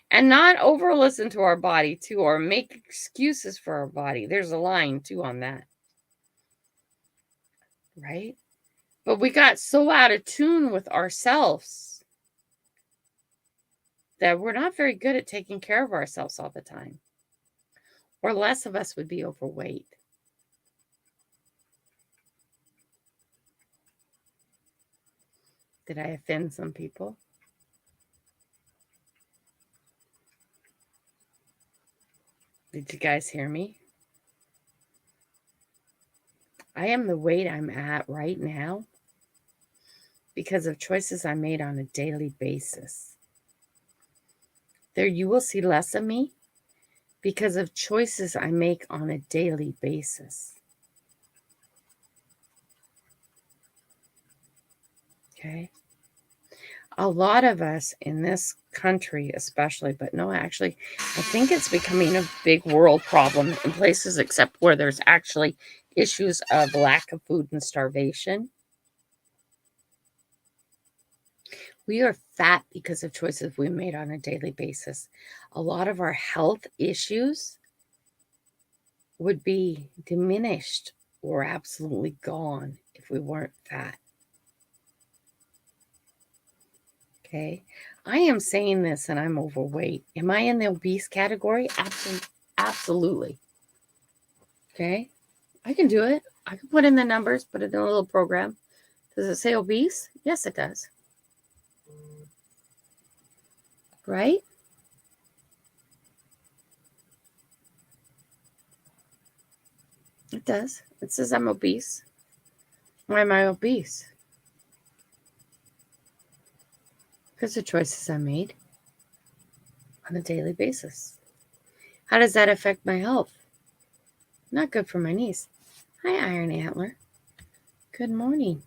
And not over listen to our body too, or make excuses for our body. There's a line too on that, right? But we got so out of tune with ourselves that we're not very good at taking care of ourselves all the time, or less of us would be overweight. Did I offend some people? Did you guys hear me? I am the weight I'm at right now because of choices I made on a daily basis. There you will see less of me because of choices I make on a daily basis. Okay? A lot of us in this country especially, but no, actually, I think it's becoming a big world problem in places except where there's actually issues of lack of food and starvation. We are fat because of choices we made on a daily basis. A lot of our health issues would be diminished or absolutely gone if we weren't fat. Okay. I am saying this and I'm overweight. Am I in the obese category? Absolutely. Okay. I can do it. I can put in the numbers, put it in a little program. Does it say obese? Yes, it does. Right? It does. It says I'm obese. Why am I obese? Because of choices I made on a daily basis. How does that affect my health? Not good for my knees. Hi, Iron Antler. Good morning.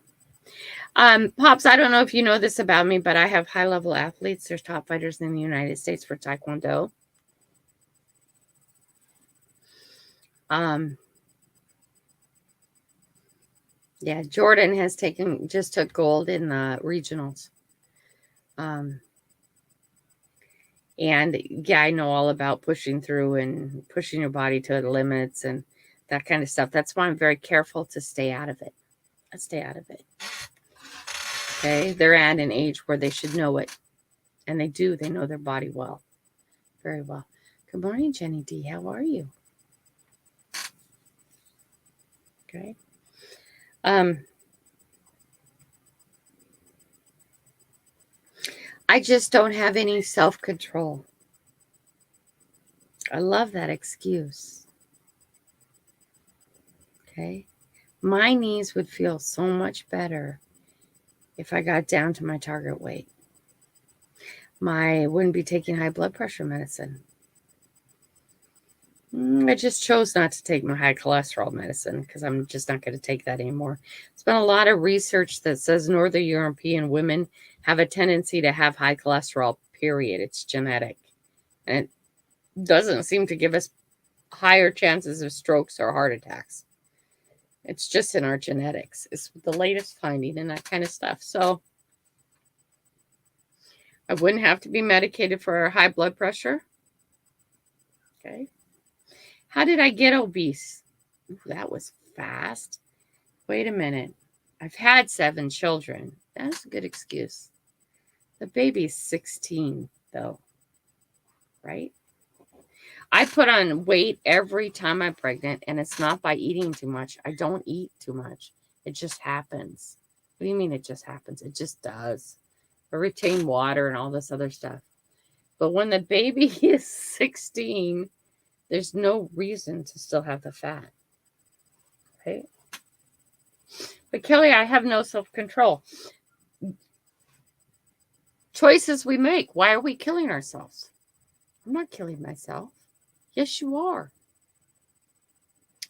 Pops, I don't know if you know this about me, but I have high-level athletes. There's top fighters in the United States for Taekwondo. Yeah, Jordan has just took gold in the regionals. And yeah, I know all about pushing through and pushing your body to the limits and that kind of stuff. That's why I'm very careful to stay out of it. I stay out of it. Okay, they're at an age where they should know it. And they do. They know their body well. Very well. Good morning, Jenny D. How are you? Okay. I just don't have any self-control. I love that excuse. Okay. My knees would feel so much better if I got down to my target weight. I wouldn't be taking high blood pressure medicine. I just chose not to take my high cholesterol medicine because I'm just not going to take that anymore. There's been a lot of research that says Northern European women have a tendency to have high cholesterol, period. It's genetic. And it doesn't seem to give us higher chances of strokes or heart attacks. It's just in our genetics. It's the latest finding and that kind of stuff. So I wouldn't have to be medicated for high blood pressure. Okay. How did I get obese? Ooh, that was fast. Wait a minute. I've had 7 children. That's a good excuse. The baby's 16, though. Right? I put on weight every time I'm pregnant, and it's not by eating too much. I don't eat too much. It just happens. What do you mean it just happens? It just does. I retain water and all this other stuff. But when the baby is 16, there's no reason to still have the fat. Right? But Kelly, I have no self-control. Choices we make. Why are we killing ourselves? I'm not killing myself. Yes, you are.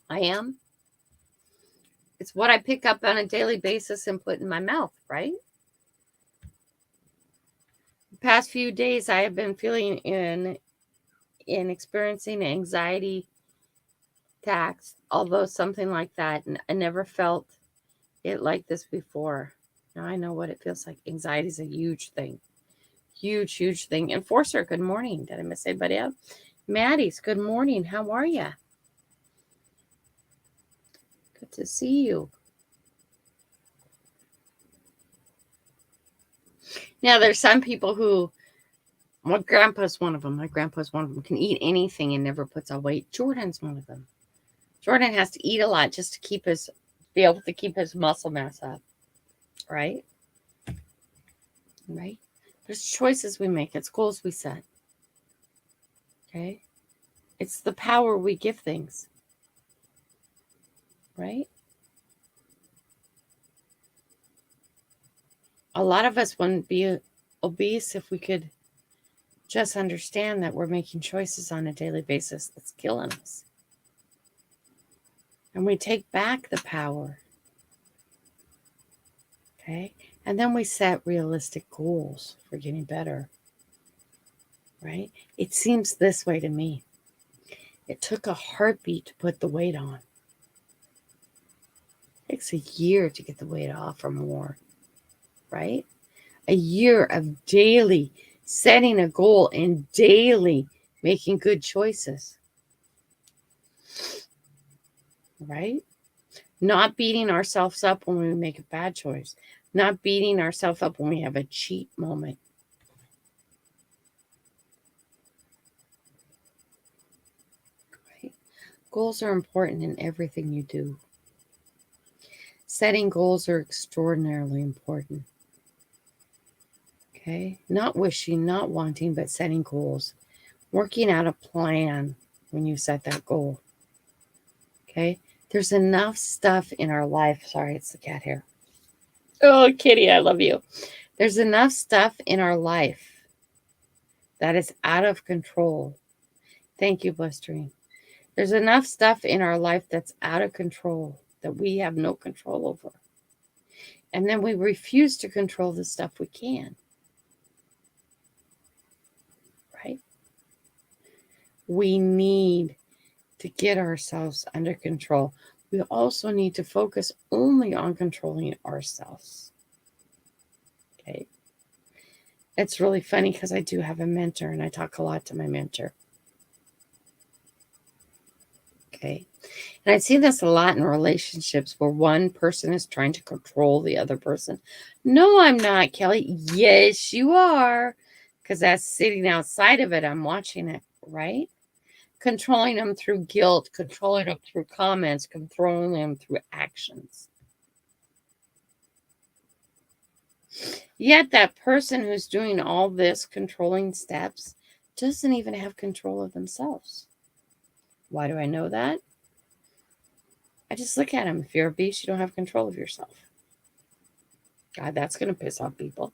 I am. It's what I pick up on a daily basis and put in my mouth, right? The past few days, I have been feeling in experiencing anxiety attacks, although something like that. And I never felt it like this before. Now I know what it feels like. Anxiety is a huge thing. Huge thing. Enforcer, good morning. Did I miss anybody out? Maddie's, good morning. How are you? Good to see you. Now, there's some people who My grandpa's one of them. Can eat anything and never puts on weight. Jordan's one of them. Jordan has to eat a lot just to be able to keep his muscle mass up. Right? Right? There's choices we make. It's goals we set. Okay? It's the power we give things. Right? A lot of us wouldn't be obese if we could just understand that we're making choices on a daily basis that's killing us. And we take back the power. Okay? And then we set realistic goals for getting better. Right? It seems this way to me. It took a heartbeat to put the weight on. It takes a year to get the weight off or more. Right? A year of daily setting a goal and daily making good choices. Right? Not beating ourselves up when we make a bad choice. Not beating ourselves up when we have a cheat moment. Right? Goals are important in everything you do. Setting goals are extraordinarily important. Okay? Not wishing, not wanting, but setting goals. Working out a plan when you set that goal. Okay? There's enough stuff in our life. Sorry, it's the cat hair. Oh, kitty, I love you. There's enough stuff in our life that is out of control. Thank you, Blistering. There's enough stuff in our life that's out of control that we have no control over. And then we refuse to control the stuff we can. Right? We need to get ourselves under control. We also need to focus only on controlling ourselves. Okay. It's really funny because I do have a mentor and I talk a lot to my mentor. Okay. And I see this a lot in relationships where one person is trying to control the other person. No, I'm not, Kelly. Yes, you are. Because that's sitting outside of it. I'm watching it, right? Controlling them through guilt, controlling them through comments, controlling them through actions. Yet that person who's doing all this controlling steps doesn't even have control of themselves. Why do I know that? I just look at them. If you're obese, you don't have control of yourself. God, that's going to piss off people.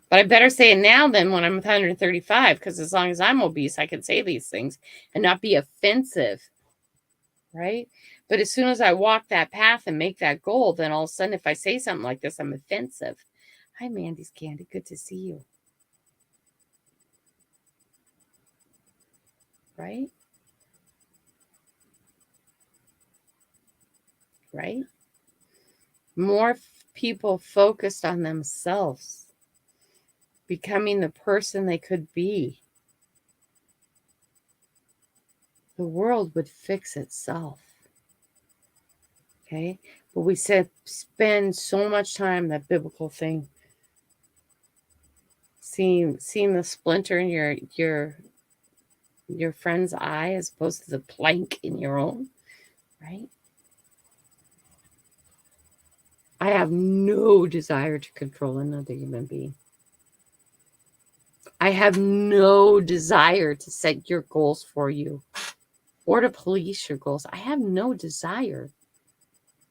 But I better say it now than when I'm 135, because as long as I'm obese, I can say these things and not be offensive, right? But as soon as I walk that path and make that goal, then all of a sudden, if I say something like this, I'm offensive. Hi, Mandy's Candy. Good to see you. Right? Right? More people focused on themselves, becoming the person they could be. The world would fix itself. Okay? But we spend so much time, that biblical thing, seeing the splinter in your friend's eye as opposed to the plank in your own, right? I have no desire to control another human being. I have no desire to set your goals for you or to police your goals. I have no desire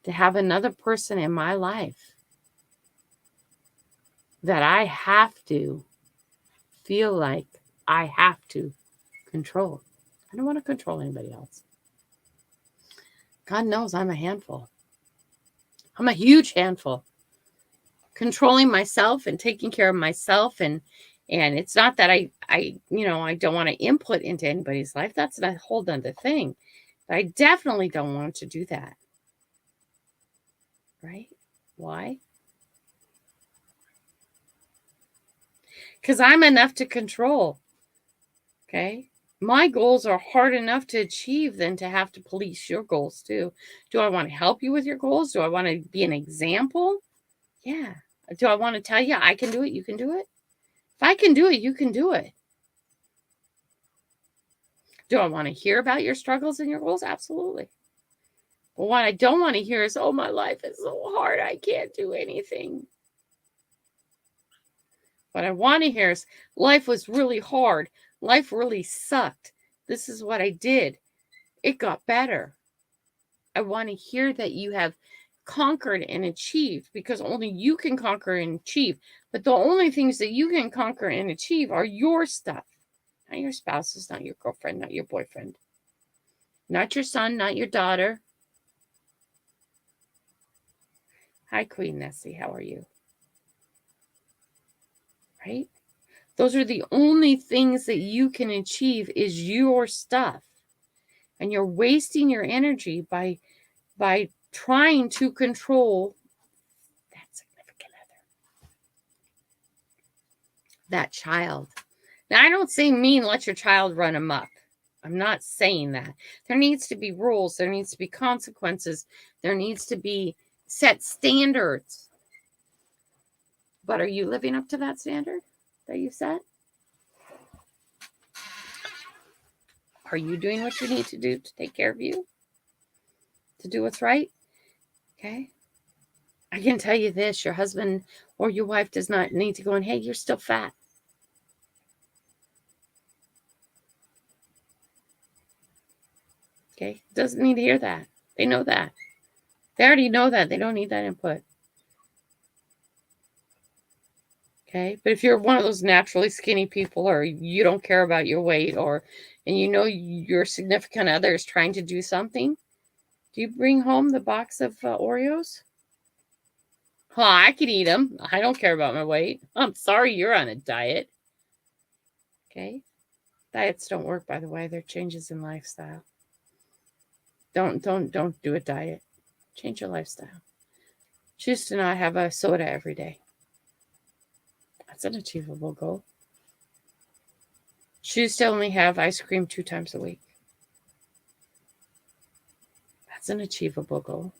to have another person in my life that I have to feel like I have to control. I don't want to control anybody else. God knows I'm a handful. I'm a huge handful. Controlling myself and taking care of myself, and it's not that I don't want to input into anybody's life. That's a whole other thing. But I definitely don't want to do that. Right? Why? Because I'm enough to control. Okay? My goals are hard enough to achieve than to have to police your goals too. Do I want to help you with your goals? Do I want to be an example? Yeah. Do I want to tell you I can do it? You can do it? If I can do it, you can do it. Do I want to hear about your struggles and your goals? Absolutely. But what I don't want to hear is, oh, my life is so hard, I can't do anything. What I want to hear is, life was really hard. Life really sucked. This is what I did. It got better. I want to hear that you have conquered and achieved, because only you can conquer and achieve. But the only things that you can conquer and achieve are your stuff. Not your spouse's, not your girlfriend, not your boyfriend. Not your son, not your daughter. Hi, Queen Nessie. How are you? Right? Those are the only things that you can achieve is your stuff. And you're wasting your energy by trying to control that significant other, that child. Now, I don't say let your child run amok. I'm not saying that. There needs to be rules. There needs to be consequences. There needs to be set standards. But are you living up to that standard that you set? Are you doing what you need to do to take care of you? To do what's right? Okay. I can tell you this, your husband or your wife does not need to go and, hey, you're still fat. Okay. Doesn't need to hear that. They know that. They already know that. They don't need that input. Okay. But if you're one of those naturally skinny people, or you don't care about your weight, and you know your significant other is trying to do something, do you bring home the box of Oreos? Oh, I can eat them. I don't care about my weight. I'm sorry you're on a diet. Okay. Diets don't work, by the way. They're changes in lifestyle. Don't do a diet. Change your lifestyle. Choose to not have a soda every day. That's an achievable goal. Choose to only have ice cream 2 times a week. That's an achievable goal.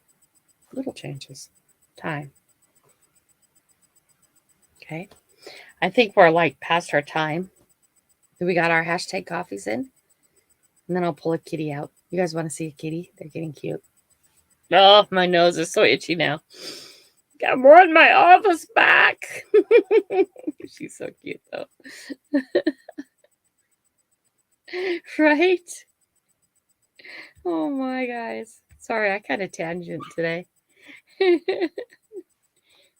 Little changes. Time. Okay. I think we're like past our time. We got our hashtag coffees in. And then I'll pull a kitty out. You guys want to see a kitty? They're getting cute. Oh, my nose is so itchy now. Got more in my office back. She's so cute, though. Right? Oh, my guys. Sorry, I kind of tangent today.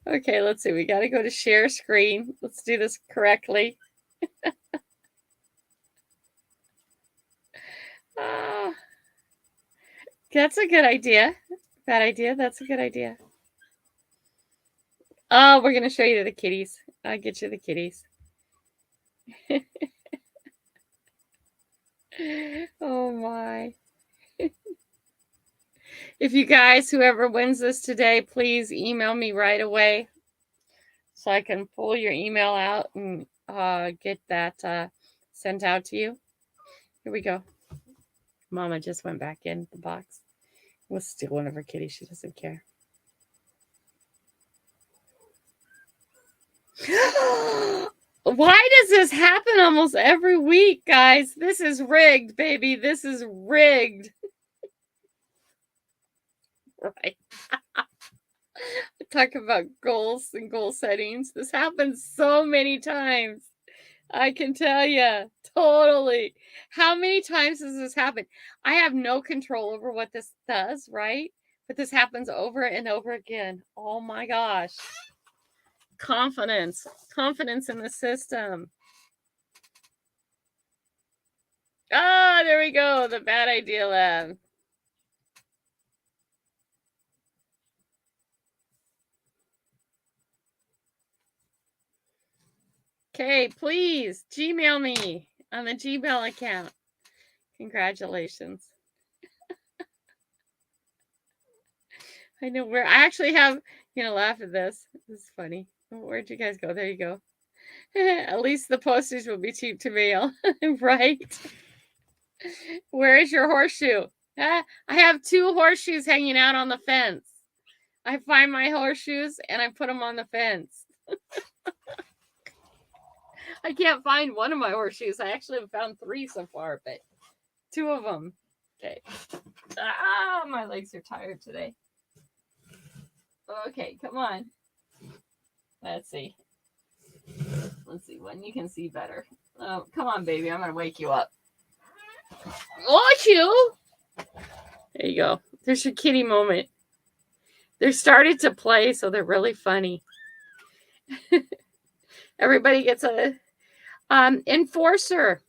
Okay, let's see. We got to go to share screen. Let's do this correctly. That's a good idea. Bad idea. That's a good idea. Oh, we're going to show you the kitties. I'll get you the kitties. Oh, my. If you guys, whoever wins this today, please email me right away so I can pull your email out and get that sent out to you. Here we go. Mama just went back in the box. We'll steal one of her kitties. She doesn't care. Why does this happen almost every week, guys? This is rigged, baby. This is rigged. Right. Talk about goals and goal settings. This happens so many times. I can tell you. Totally. How many times does this happen? I have no control over what this does, right? But this happens over and over again. Oh my gosh. Confidence in the system. Ah, there we go. The bad idea lab. Okay, please Gmail me on the Gmail account. Congratulations. I know where I actually have, laugh at this. This is funny. Where'd you guys go? There you go. At least the postage will be cheap to mail, right? Where is your horseshoe? I have 2 horseshoes hanging out on the fence. I find my horseshoes and I put them on the fence. I can't find one of my horseshoes. I actually have found 3 so far, but 2 of them. Okay. Ah, my legs are tired today. Okay, come on. Let's see. Let's see when you can see better. Oh, come on, baby. I'm going to wake you up. Watch you. There you go. There's your kitty moment. They're starting to play, so they're really funny. Everybody gets a enforcer.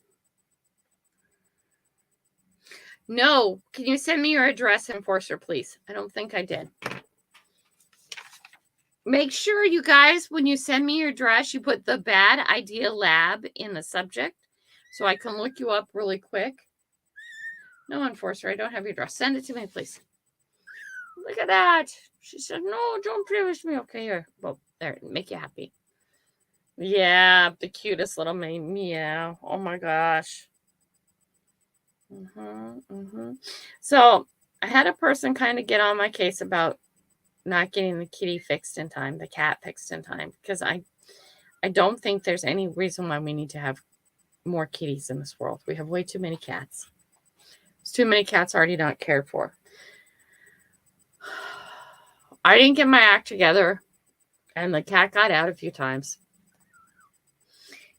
No. Can you send me your address, enforcer, please? I don't think I did. Make sure, you guys, when you send me your address, you put the Bad Idea Lab in the subject so I can look you up really quick. No, enforcer, I don't have your address. Send it to me, please. Look at that. She said, no, don't play with me. Okay, here. Well, there, make you happy. Yeah, the cutest little meow. Oh, my gosh. So I had a person kind of get on my case about not getting the kitty fixed in time, the cat fixed in time, because I don't think there's any reason why we need to have more kitties in this world. We have way too many cats. There's too many cats already not cared for. I didn't get my act together, and the cat got out a few times.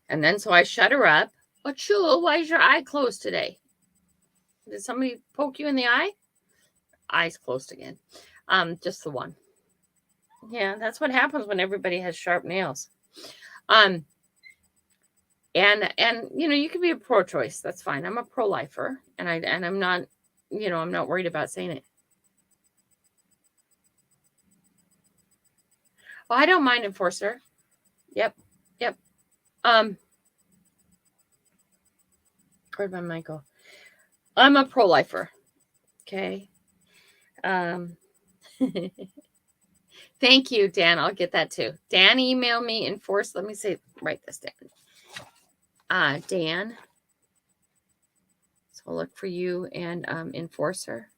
And then so I shut her up. But Chula, why is your eye closed today? Did somebody poke you in the eye? Eyes closed again. Just the one. Yeah, that's what happens when everybody has sharp nails. And you know, you can be a pro-choice. That's fine. I'm a pro-lifer, and I'm not, you know, I'm not worried about saying it. Well, I don't mind, enforcer. Yep. Where'd my mic go? I'm a pro-lifer. Okay. Thank you, Dan. I'll get that too. Dan, email me, enforce. Let me write this down. Dan. So I'll look for you and enforcer.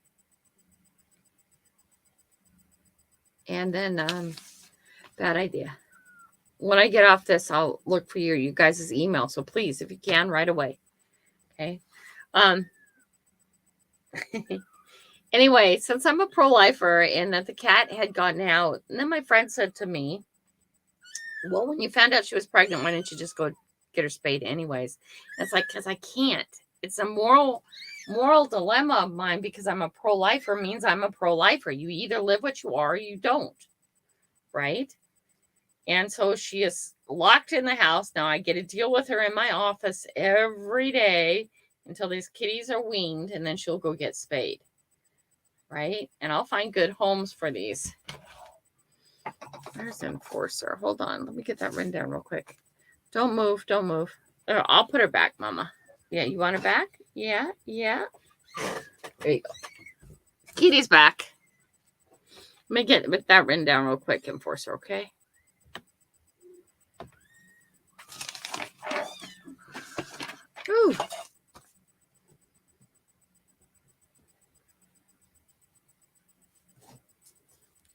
And then Bad Idea. When I get off this, I'll look for you guys' email. So please, if you can, right away. Okay. Anyway, since I'm a pro-lifer and that the cat had gotten out, and then my friend said to me, well, when you found out she was pregnant, why didn't you just go get her spayed anyways? And it's like, because I can't. It's a moral dilemma of mine, because I'm a pro-lifer means I'm a pro-lifer. You either live what you are or you don't. Right? And so she is locked in the house. Now I get to deal with her in my office every day until these kitties are weaned, and then she'll go get spayed. Right? And I'll find good homes for these. There's enforcer. Hold on. Let me get that written down real quick. Don't move. Don't move. I'll put her back, Mama. Yeah, you want her back? Yeah. There you go. Kitty's back. Let me get that written down real quick, enforcer, okay? Ooh.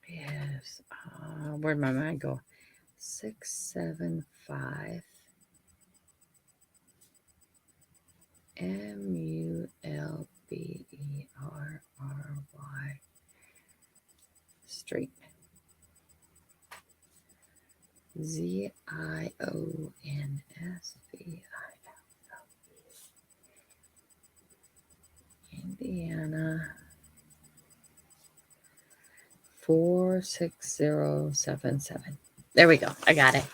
Yes. Where'd my mind go? 675 MULBERRY Street. ZIONSVILLE, Indiana 46077. There we go. I got it.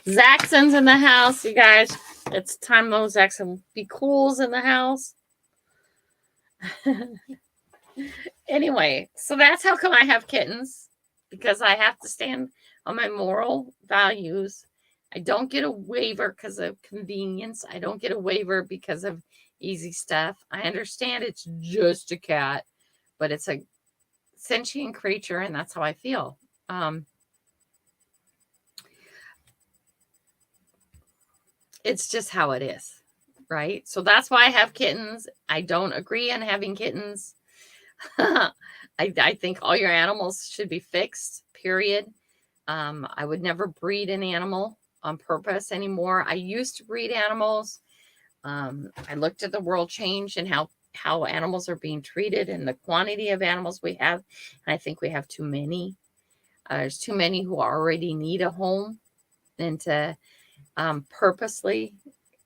Zaxxon's in the house, you guys. It's time those Zaxxon be cools in the house. Anyway, so that's how come I have kittens, because I have to stand on my moral values. I don't get a waiver because of convenience. I don't get a waiver because of easy stuff. I understand it's just a cat, but it's a sentient creature, and that's how I feel. It's just how it is, right? So that's why I have kittens. I don't agree on having kittens. I think all your animals should be fixed, period. I would never breed an animal on purpose anymore. I used to breed animals. I looked at the world change and how how animals are being treated and the quantity of animals we have. And I think we have too many. There's too many who already need a home, and to purposely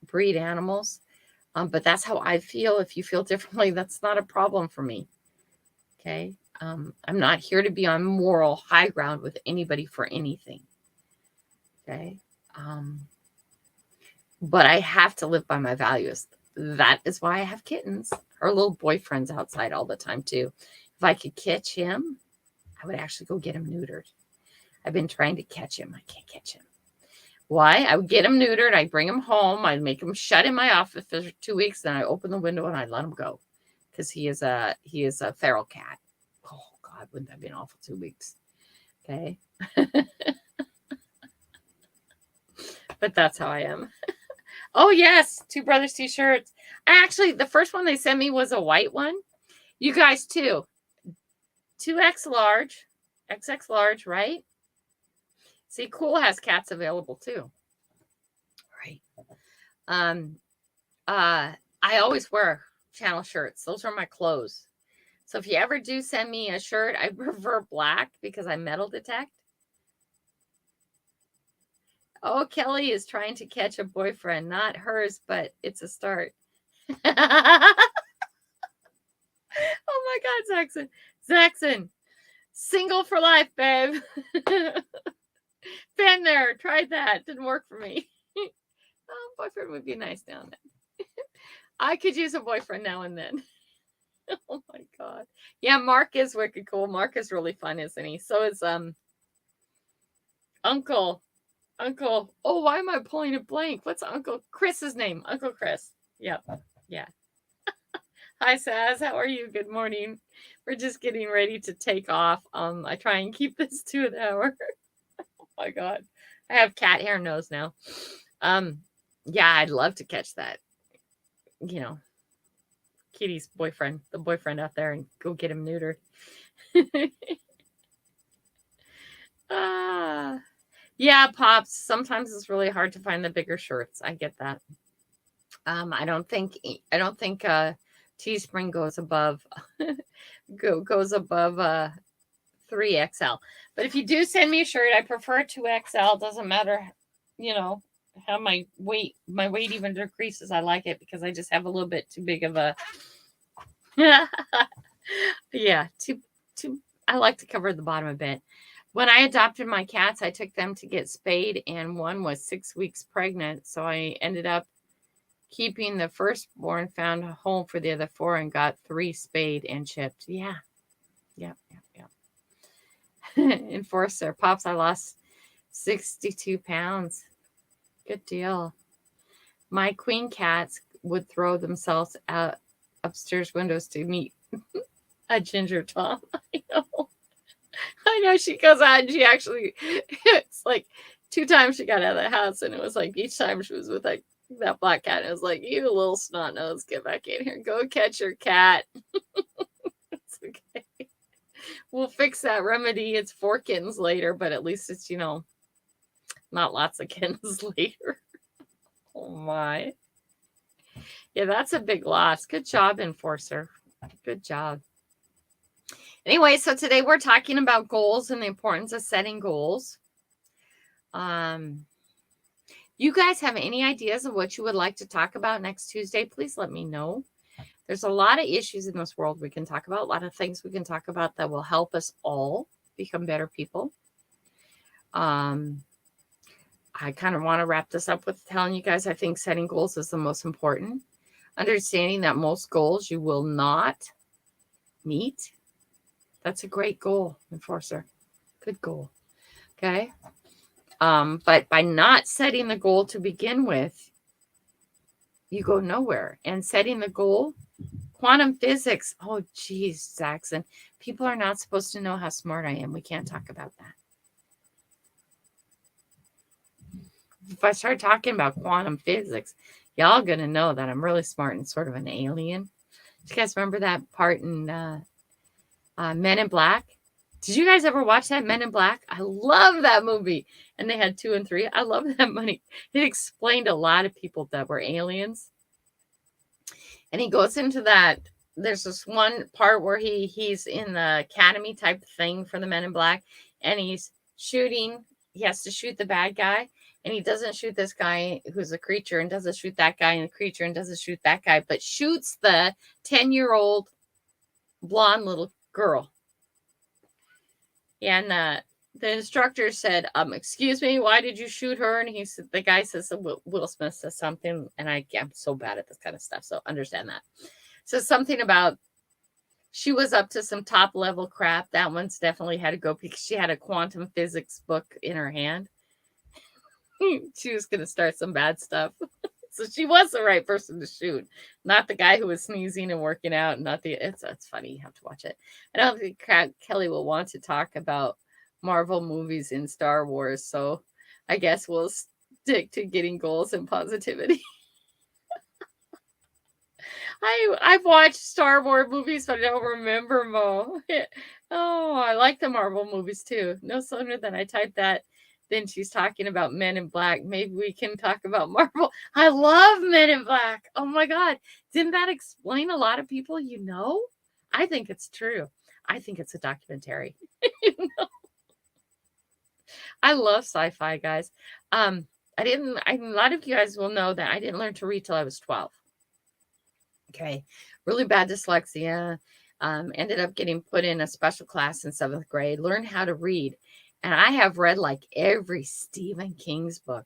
breed animals. But that's how I feel. If you feel differently, that's not a problem for me. Okay. I'm not here to be on moral high ground with anybody for anything. Okay. But I have to live by my values. That is why I have kittens. Our little boyfriend's outside all the time too. If I could catch him, I would actually go get him neutered. I've been trying to catch him. I can't catch him. Why? I would get him neutered. I'd bring him home. I'd make him shut in my office for 2 weeks. Then I open the window and I let him go, because he is a feral cat. Oh God, wouldn't that be an awful 2 weeks? Okay. But that's how I am. Oh yes, Two Brothers t-shirts. Actually, the first one they sent me was a white one. You guys too. 2X large, XX large, right? See, Cool has cats available too. Right. I always wear channel shirts. Those are my clothes. So if you ever do send me a shirt, I prefer black because I metal detect. Oh, Kelly is trying to catch a boyfriend. Not hers, but it's a start. Oh my God, Zaxxon. Zaxxon. Single for life, babe. Been there. Tried that. Didn't work for me. Oh, boyfriend would be nice now and then. I could use a boyfriend now and then. Oh my God. Yeah, Mark is wicked cool. Mark is really fun, isn't he? So is Uncle. Oh, why am I pulling a blank? What's Uncle Chris's name? Uncle Chris. Yep. Yeah. Hi, Saz. How are you? Good morning. We're just getting ready to take off. I try and keep this to an hour. Oh my God. I have cat hair nose now. Yeah, I'd love to catch that. You know, Kitty's boyfriend, the boyfriend out there, and go get him neutered. Yeah, Pops. Sometimes it's really hard to find the bigger shirts. I get that. I don't think Teespring goes above 3XL. But if you do send me a shirt, I prefer 2XL. Doesn't matter, how my weight even decreases. I like it because I just have a little bit too big of a yeah, I like to cover the bottom a bit. When I adopted my cats, I took them to get spayed, and one was 6 weeks pregnant. So I ended up keeping the firstborn, found a home for the other 4, and got 3 spayed and chipped. Yeah. Enforcer. Pops, I lost 62 pounds. Good deal. My queen cats would throw themselves out upstairs windows to meet a ginger Tom. I know she goes out and she actually, it's like 2 times she got out of the house, and it was like each time she was with that black cat. And it was like, you little snot nose, get back in here. Go catch your cat. It's okay. We'll fix that remedy. It's 4 kittens later, but at least it's, not lots of kittens later. Oh my. Yeah, that's a big loss. Good job, Enforcer. Good job. Anyway, so today we're talking about goals and the importance of setting goals. You guys have any ideas of what you would like to talk about next Tuesday? Please let me know. There's a lot of issues in this world we can talk about, a lot of things we can talk about that will help us all become better people. I kind of want to wrap this up with telling you guys I think setting goals is the most important. Understanding that most goals you will not meet. That's a great goal, Enforcer. Good goal. Okay. But by not setting the goal to begin with, you go nowhere. And setting the goal, quantum physics. Oh, geez, Zaxxon. People are not supposed to know how smart I am. We can't talk about that. If I start talking about quantum physics, y'all going to know that I'm really smart and sort of an alien. Do you guys remember that part in Men in Black? Did you guys ever watch that, Men in Black? I love that movie. And they had 2 and 3. I love that movie. It explained a lot of people that were aliens. And he goes into that there's this one part where he's in the academy type thing for the Men in Black, and he's shooting. He has to shoot the bad guy, and he doesn't shoot this guy who's a creature, and doesn't shoot that guy and the creature, and doesn't shoot that guy, but shoots the 10-year-old blonde little girl. And the instructor said, excuse me, why did you shoot her? And he said, the guy says, Will Smith says something, and I'm so bad at this kind of stuff, so understand that. Says something about she was up to some top level crap. That one's definitely had to go because she had a quantum physics book in her hand. She was going to start some bad stuff. So she was the right person to shoot, not the guy who was sneezing and working out. Not the. It's funny. You have to watch it. I don't think Kelly will want to talk about Marvel movies in Star Wars, so I guess we'll stick to getting goals and positivity. I've watched Star Wars movies, but I don't remember more. Oh, I like the Marvel movies too. No sooner than I typed that, then she's talking about Men in Black. Maybe we can talk about Marvel. I love Men in Black. Oh my God. Didn't that explain a lot of people you know? I think it's true. I think it's a documentary. You know? I love sci-fi, guys. A lot of you guys will know that I didn't learn to read till I was 12. Okay. Really bad dyslexia. Ended up getting put in a special class in 7th grade, learned how to read. And I have read like every Stephen King's book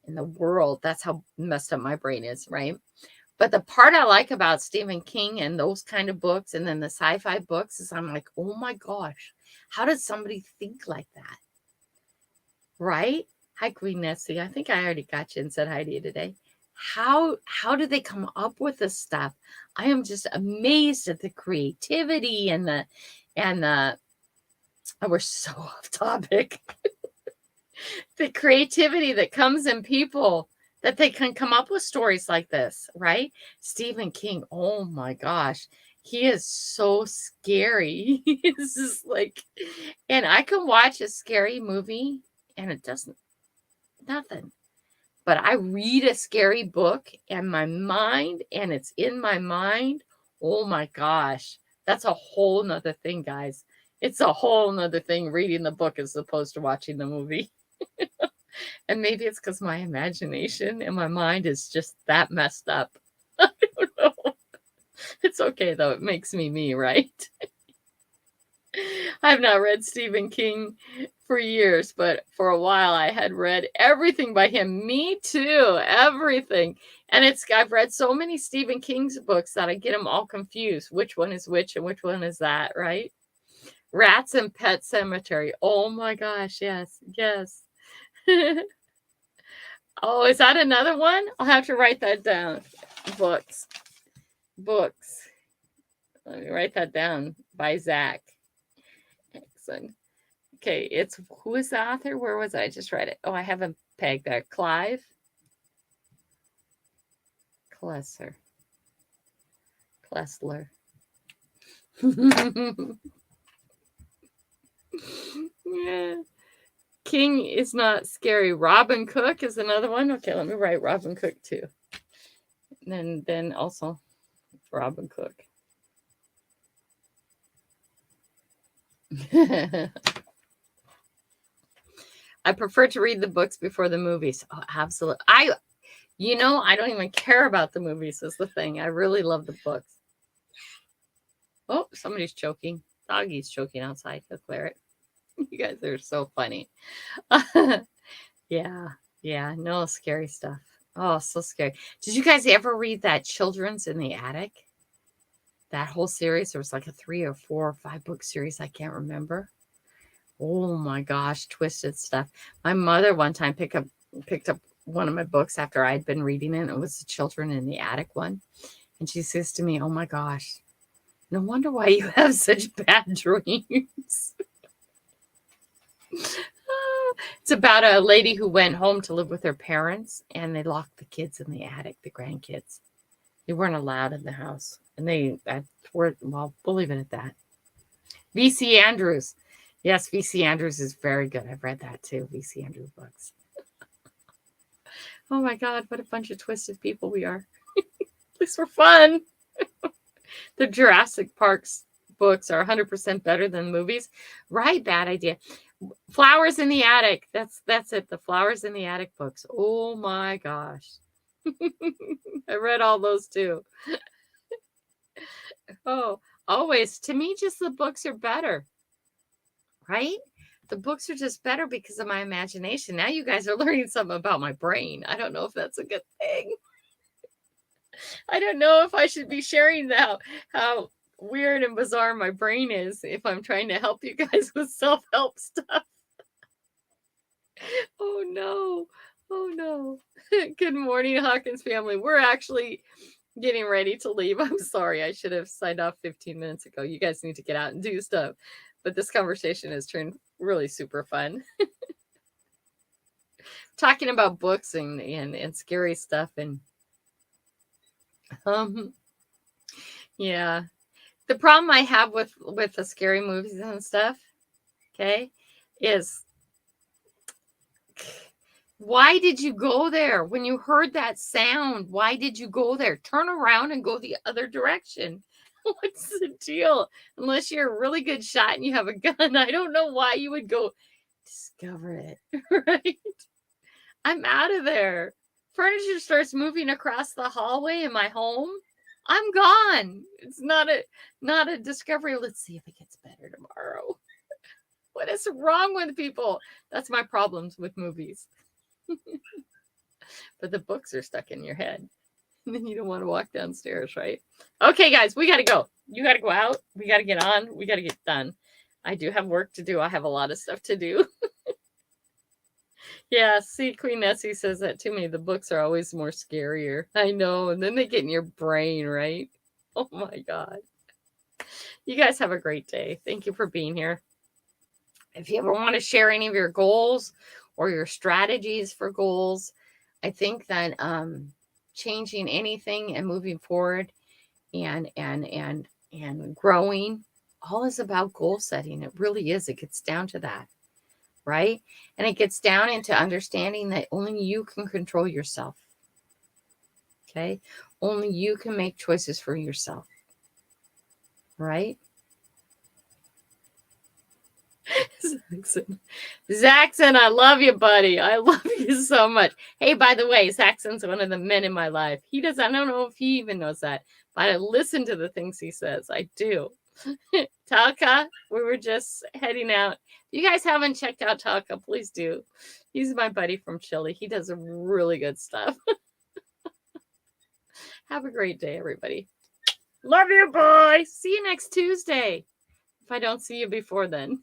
in the world. That's how messed up my brain is, right? But the part I like about Stephen King and those kind of books and then the sci-fi books is I'm like, oh my gosh, how did somebody think like that? Right? Hi, Queen Nessie. I think I already got you and said hi to you today. How did they come up with this stuff? I am just amazed at the creativity and the oh, we're so off topic. The creativity that comes in people that they can come up with stories like this, right? Stephen King, oh my gosh, he is so scary. He's just like, and I can watch a scary movie and it doesn't, nothing. But I read a scary book and my mind, and it's in my mind. Oh my gosh. That's a whole nother thing, guys. It's a whole nother thing reading the book as opposed to watching the movie. And maybe it's because my imagination and my mind is just that messed up. I don't know. It's okay, though. It makes me, right? I've not read Stephen King for years, but for a while I had read everything by him. Me too, everything. And I've read so many Stephen King's books that I get them all confused. Which one is which and which one is that, right? Rats and Pet Cemetery. Oh my gosh, yes. Oh, is that another one? I'll have to write that down. Books. Let me write that down by Zach. Excellent. Okay, who is the author? Where was I? Just read it. Oh, I haven't pegged that. Clive Klessler. Yeah. King is not scary. Robin Cook is another one. Okay, let me write Robin Cook too. And then also Robin Cook. I prefer to read the books before the movies. Oh, absolutely. I don't even care about the movies is the thing. I really love the books. Oh, somebody's choking. Doggy's choking outside. He'll clear it. You guys are so funny. Yeah. No scary stuff. Oh, so scary. Did you guys ever read that Children's in the Attic? That whole series? There was like a 3 or 4 or 5 book series. I can't remember. Oh my gosh, twisted stuff. My mother one time picked up one of my books after I'd been reading it. It was the Children in the Attic one. And she says to me, oh my gosh, no wonder why you have such bad dreams. It's about a lady who went home to live with her parents, and they locked the kids in the attic, the grandkids. They weren't allowed in the house. And we'll leave it at that. V.C. Andrews. Yes, V.C. Andrews is very good. I've read that too, V.C. Andrews books. Oh my God, what a bunch of twisted people we are. At least we're fun. The Jurassic Park's books are 100% better than movies. Right, bad idea. Flowers in the Attic. That's it. The Flowers in the Attic books. Oh my gosh. I read all those too. Oh, always. To me, just the books are better. Right? The books are just better because of my imagination. Now you guys are learning something about my brain. I don't know if that's a good thing. I don't know if I should be sharing how weird and bizarre my brain is if I'm trying to help you guys with self-help stuff. Oh no. Oh no. Good morning, Hawkins family. We're actually getting ready to leave. I'm sorry. I should have signed off 15 minutes ago. You guys need to get out and do stuff. But this conversation has turned really super fun. Talking about books and scary stuff and yeah. The problem I have with the scary movies and stuff, okay, is why did you go there? When you heard that sound, why did you go there? Turn around and go the other direction. What's the deal? Unless you're a really good shot and you have a gun, I don't know why you would go discover it, right? I'm out of there. Furniture starts moving across the hallway in my home. I'm gone. It's not a discovery. Let's see if it gets better tomorrow. What is wrong with people? That's my problems with movies. But the books are stuck in your head. And then you don't want to walk downstairs, right? Okay, guys, we got to go. You got to go out. We got to get on. We got to get done. I do have work to do. I have a lot of stuff to do. Yeah, see, Queen Nessie says that to me. The books are always more scarier. I know. And then they get in your brain, right? Oh my God. You guys have a great day. Thank you for being here. If you ever want to share any of your goals or your strategies for goals, I think that changing anything and moving forward and growing, all is about goal setting. It really is. It gets down to that, right? And it gets down into understanding that only you can control yourself. Okay? Only you can make choices for yourself. Right? Zaxxon, I love you, buddy. I love you so much. Hey, by the way, Zaxxon's one of the men in my life. I don't know if he even knows that, but I listen to the things he says. I do. Talca, we were just heading out. If you guys haven't checked out Talca, please do. He's my buddy from Chile. He does really good stuff. Have a great day, everybody. Love you, boy. See you next Tuesday. If I don't see you before then.